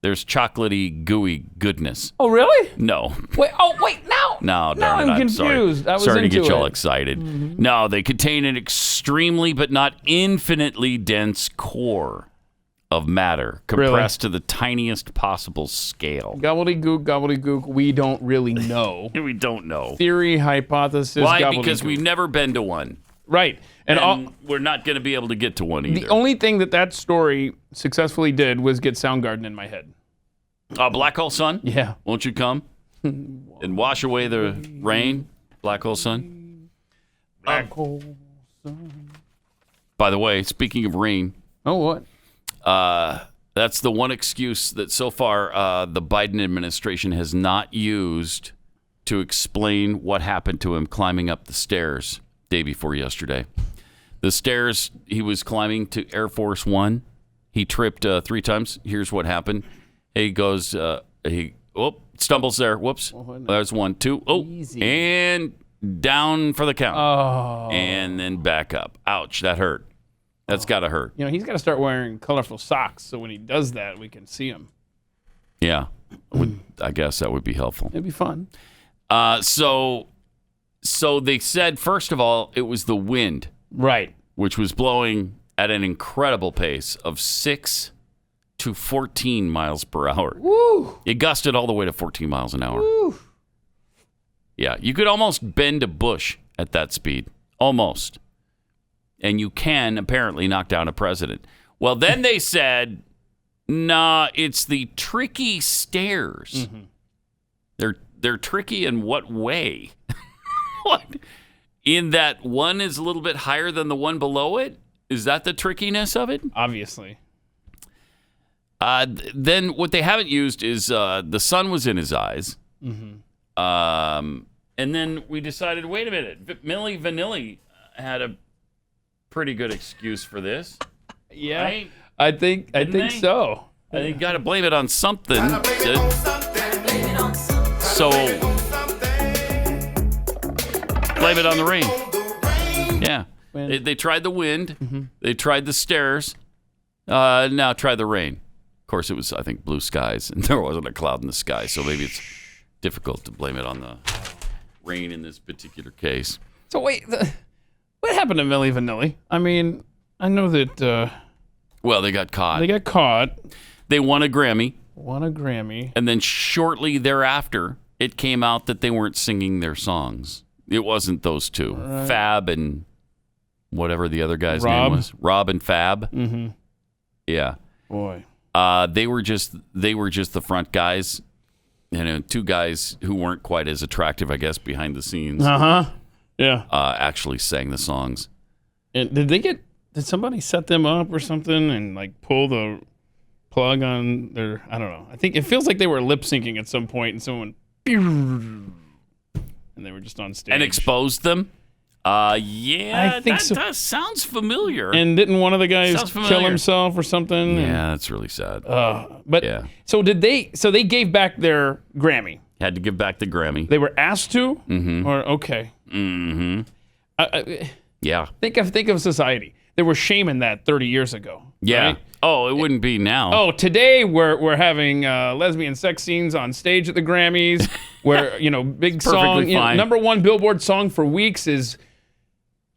there's chocolately, gooey goodness. Oh, really? No. Wait, no. No, darn it, I'm confused. Sorry, I was sorry to into get y'all it. excited. No, they contain an extremely but not infinitely dense core of matter compressed to the tiniest possible scale. Gobbledygook. We don't really know. We don't know. Theory, hypothesis, Why? Because we've never been to one. Right. And we're not going to be able to get to one either. The only thing that story successfully did was get Soundgarden in my head. Black Hole Sun? Yeah. Won't you come and wash away the rain? Black Hole Sun? Black Hole Sun. By the way, speaking of rain. Oh, what? That's the one excuse that so far the Biden administration has not used to explain what happened to him climbing up the stairs day before yesterday. The stairs he was climbing to Air Force One, he tripped 3 times. Here's what happened. He goes, stumbles there. Whoops. There's 1, 2. Easy. And down for the count. Oh. And then back up. Ouch, that hurt. That's got to hurt. He's got to start wearing colorful socks so when he does that, we can see him. Yeah. I guess that would be helpful. It'd be fun. So they said, first of all, it was the wind. Right. Which was blowing at an incredible pace of 6 to 14 miles per hour. Woo! It gusted all the way to 14 miles an hour. Woo! Yeah, you could almost bend a bush at that speed. Almost. And you can apparently knock down a president. Well, then they said, nah, it's the tricky stairs. Mm-hmm. They're tricky in what way? What? In that one is a little bit higher than the one below it? Is that the trickiness of it? Obviously. Then what they haven't used is the sun was in his eyes. Mm-hmm. And then we decided, wait a minute, Milli Vanilli had a pretty good excuse for this. Yeah, right? I think so. I think you got to blame it on something. So blame it on the rain. Yeah, they tried the wind. Mm-hmm. They tried the stairs. Now try the rain. Of course, it was, I think, blue skies, and there wasn't a cloud in the sky, so maybe it's difficult to blame it on the rain in this particular case. So wait, what happened to Milli Vanilli? I mean, I know that... well, they got caught. They won a Grammy. And then shortly thereafter, it came out that they weren't singing their songs. It wasn't those two. Right. Fab and whatever the other guy's name was. Rob and Fab. Mm-hmm. Yeah. Boy. They were just the front guys. Two guys who weren't quite as attractive, I guess, behind the scenes. Uh-huh. Yeah. Actually sang the songs. And did somebody set them up or something and like pull the plug on their, I don't know. I think it feels like they were lip syncing at some point and someone and they were just on stage. And exposed them? Yeah, I think so. That sounds familiar. And didn't one of the guys kill himself or something? Yeah, that's really sad. So they gave back their Grammy. Had to give back the Grammy. They were asked to? Mm-hmm. Or okay. Mm-hmm. Yeah. Think of society. There was shame in that 30 years ago. Yeah. Right? Oh, it wouldn't be now. Oh, today we're having lesbian sex scenes on stage at the Grammys. Where big song, number one Billboard song for weeks is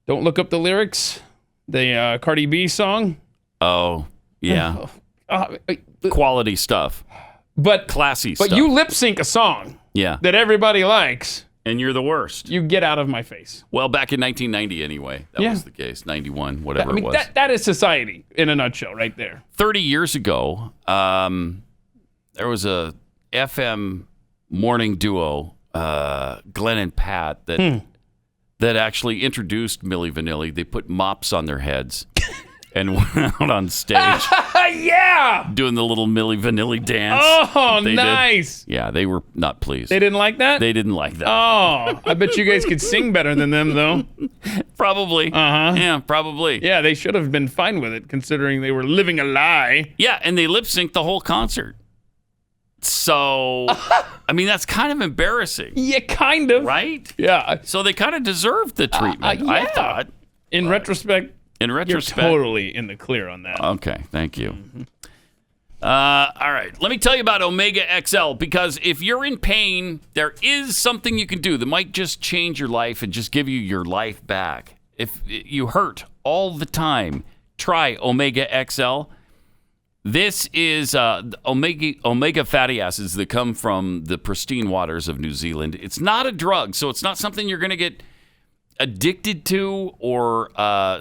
"Don't Look Up the Lyrics," the Cardi B song. Oh, yeah. Quality stuff. But classy stuff. But you lip sync a song. Yeah. That everybody likes. And you're the worst. You get out of my face. Well, back in 1990 anyway. That was the case. 91, whatever it was. That is society in a nutshell right there. 30 years ago, there was a FM morning duo, Glenn and Pat, that actually introduced Milli Vanilli. They put mops on their heads and went out on stage. Yeah! Doing the little Milli Vanilli dance. Oh, nice. Yeah, they were not pleased. They didn't like that? They didn't like that. Oh, I bet you guys could sing better than them, though. Probably. Uh-huh. Yeah, probably. Yeah, they should have been fine with it, considering they were living a lie. Yeah, and they lip-synced the whole concert. So, I mean, that's kind of embarrassing. Yeah, kind of. Right? Yeah. So they kind of deserved the treatment, I thought. In retrospect, you're totally in the clear on that. Okay, thank you. All right, let me tell you about Omega XL, because if you're in pain, there is something you can do that might just change your life and just give you your life back. If you hurt all the time, try Omega XL. This is omega fatty acids that come from the pristine waters of New Zealand. It's not a drug, so it's not something you're going to get addicted to or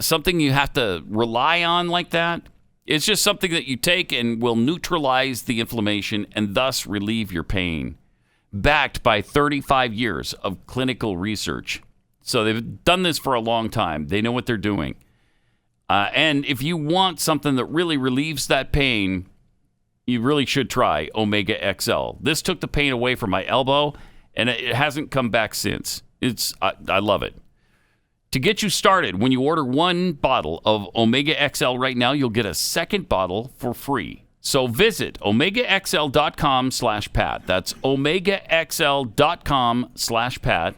something you have to rely on like that. It's just something that you take and will neutralize the inflammation and thus relieve your pain. Backed by 35 years of clinical research. So they've done this for a long time. They know what they're doing. And if you want something that really relieves that pain, you really should try Omega XL. This took the pain away from my elbow, and it hasn't come back since. I love it. To get you started, when you order one bottle of Omega XL right now, you'll get a second bottle for free. So visit omegaxl.com/Pat. That's omegaxl.com/Pat.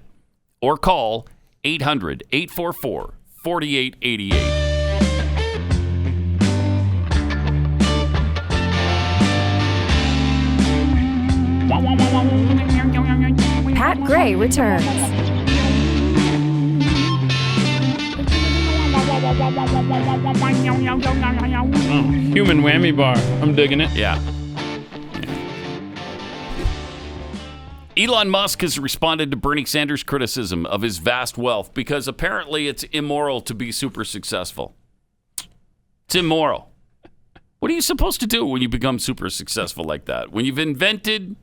Or call 800-844-4888. Pat Gray returns. Human whammy bar. I'm digging it. Yeah. Elon Musk has responded to Bernie Sanders' criticism of his vast wealth because apparently it's immoral to be super successful. It's immoral. What are you supposed to do when you become super successful like that? When you've invented,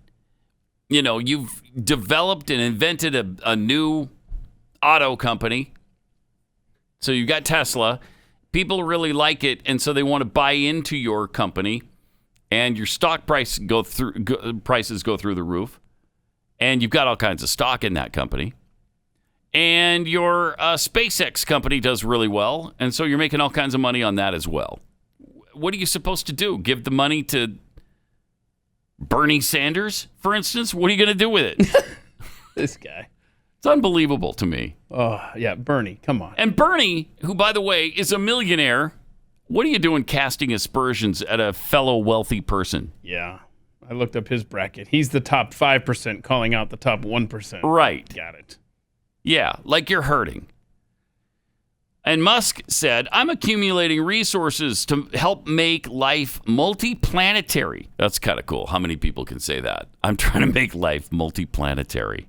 you've developed and invented a new auto company. So you got Tesla. People really like it, and so they want to buy into your company, and your stock prices go through the roof, and you've got all kinds of stock in that company, and your SpaceX company does really well, and so you're making all kinds of money on that as well. What are you supposed to do? Give the money to Bernie Sanders, for instance? What are you going to do with it? This guy. It's unbelievable to me. Oh, yeah, Bernie, come on. And Bernie, who, by the way, is a millionaire, what are you doing casting aspersions at a fellow wealthy person? Yeah, I looked up his bracket. He's the top 5% calling out the top 1%. Right. Got it. Yeah, like you're hurting. And Musk said, I'm accumulating resources to help make life multiplanetary. That's kind of cool. How many people can say that? I'm trying to make life multiplanetary.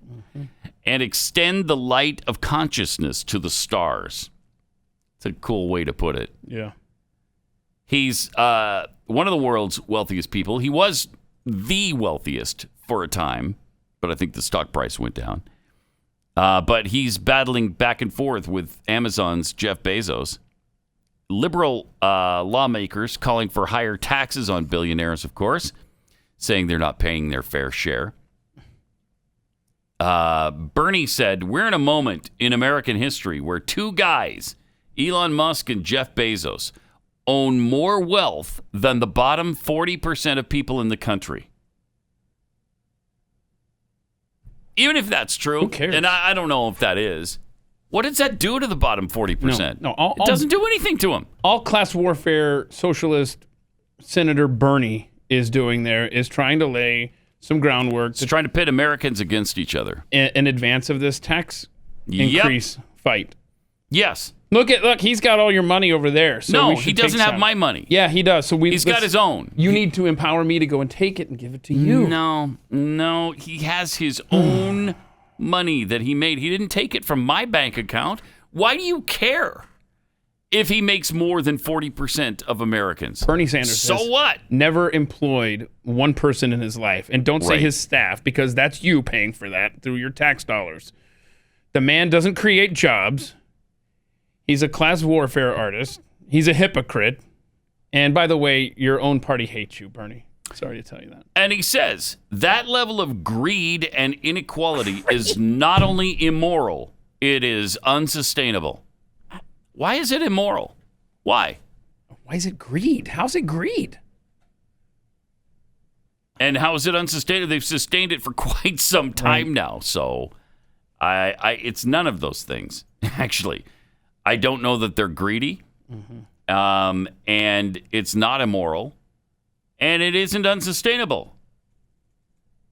And extend the light of consciousness to the stars. It's a cool way to put it. Yeah. He's one of the world's wealthiest people. He was the wealthiest for a time, but I think the stock price went down. But he's battling back and forth with Amazon's Jeff Bezos. Liberal lawmakers calling for higher taxes on billionaires, of course, saying they're not paying their fair share. Bernie said, we're in a moment in American history where two guys, Elon Musk and Jeff Bezos, own more wealth than the bottom 40% of people in the country. Even if that's true, who cares? And I don't know if that is, what does that do to the bottom 40%? No, it doesn't do anything to them. All class warfare socialist Senator Bernie is doing there is trying to lay some groundwork. It's trying to pit Americans against each other. In advance of this tax increase fight. Yes. Look, he's got all your money over there. So no, he doesn't have my money. Yeah, he does. So he's got his own. You need to empower me to go and take it and give it to you. No, he has his own money that he made. He didn't take it from my bank account. Why do you care if he makes more than 40% of Americans? Bernie Sanders never employed one person in his life. And don't say his staff, because that's you paying for that through your tax dollars. The man doesn't create jobs. He's a class warfare artist. He's a hypocrite. And by the way, your own party hates you, Bernie. Sorry to tell you that. And he says that level of greed and inequality is not only immoral, it is unsustainable. Why is it immoral? Why? Why is it greed? How's it greed? And how is it unsustainable? They've sustained it for quite some time now. So it's none of those things, actually. I don't know that they're greedy, and it's not immoral, and it isn't unsustainable.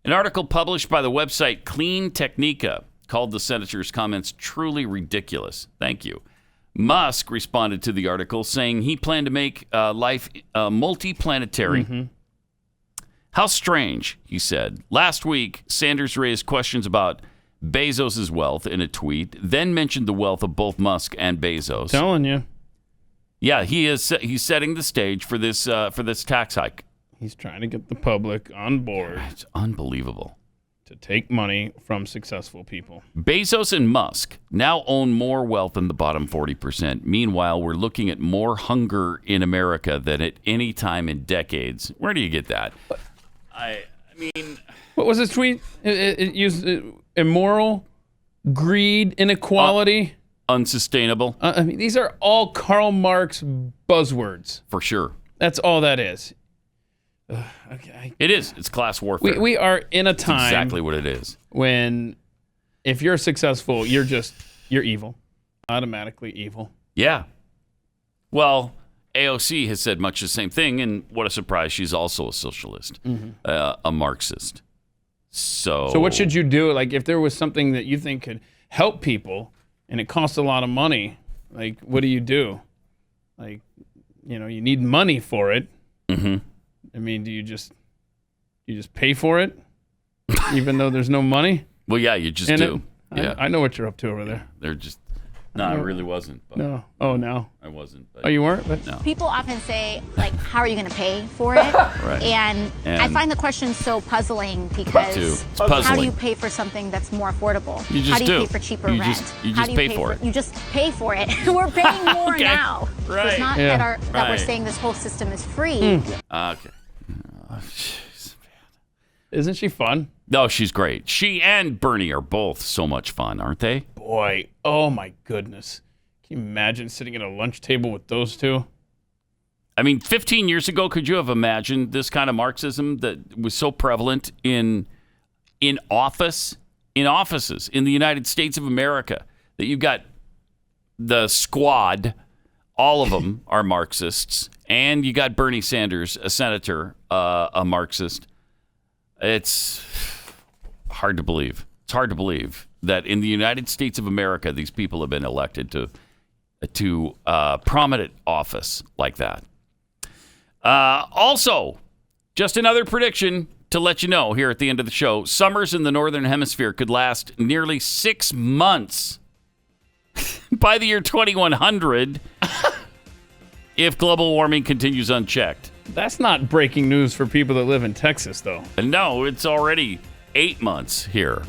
An article published by the website Clean Technica called the senator's comments truly ridiculous. Thank you. Musk responded to the article saying he planned to make life multiplanetary. How strange, he said. Last week, Sanders raised questions about Bezos' wealth in a tweet, then mentioned the wealth of both Musk and Bezos. Telling you. Yeah, he's setting the stage for this tax hike. He's trying to get the public on board. It's unbelievable. To take money from successful people. Bezos and Musk now own more wealth than the bottom 40%. Meanwhile, we're looking at more hunger in America than at any time in decades. Where do you get that? I mean... What was his tweet? It used immoral, greed, inequality. Unsustainable. I mean, these are all Karl Marx buzzwords. For sure. That's all that is. Okay. It is. It's class warfare. We are in a time. That's exactly what it is. When if you're successful, you're evil. Automatically evil. Yeah. Well, AOC has said much the same thing, and what a surprise, she's also a socialist, a Marxist. So what should you do? Like, if there was something that you think could help people and it costs a lot of money, like, what do you do? Like, you need money for it. I mean, do you just pay for it, even though there's no money? Well, yeah, you just do. Yeah, I know what you're up to over there. They're just I really wasn't. But no. Oh, no. I wasn't. But oh, you weren't? But no. People often say, like, how are you going to pay for it? Right. And I find the question so puzzling because how do you pay for something that's more affordable? You just how do you pay for cheaper rent? You just pay for it. You just pay for it. We're paying more now. Right. So it's not that we're saying this whole system is free. Okay. Isn't she fun? No, she's great. She and Bernie are both so much fun, aren't they? Boy, oh my goodness. Can you imagine sitting at a lunch table with those two? I mean, 15 years ago, could you have imagined this kind of Marxism that was so prevalent in offices in the United States of America, that you've got the squad, all of them are Marxists, and you got Bernie Sanders, a senator, a Marxist. It's hard to believe. It's hard to believe that in the United States of America, these people have been elected to prominent office like that. Also, just another prediction to let you know here at the end of the show. Summers in the Northern Hemisphere could last nearly 6 months by the year 2100 if global warming continues unchecked. That's not breaking news for people that live in Texas, though. No, it's already 8 months here.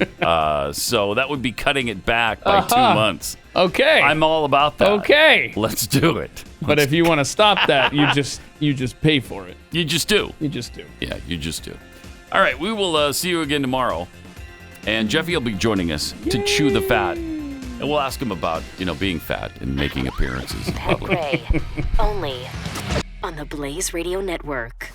So that would be cutting it back by 2 months. Okay. I'm all about that. Okay. Let's do it. But if you want to stop that, you just pay for it. You just do. You just do. Yeah, you just do. All right, we will see you again tomorrow. And Jeffy will be joining us to chew the fat. And we'll ask him about, being fat and making appearances in public. Only on the Blaze Radio Network.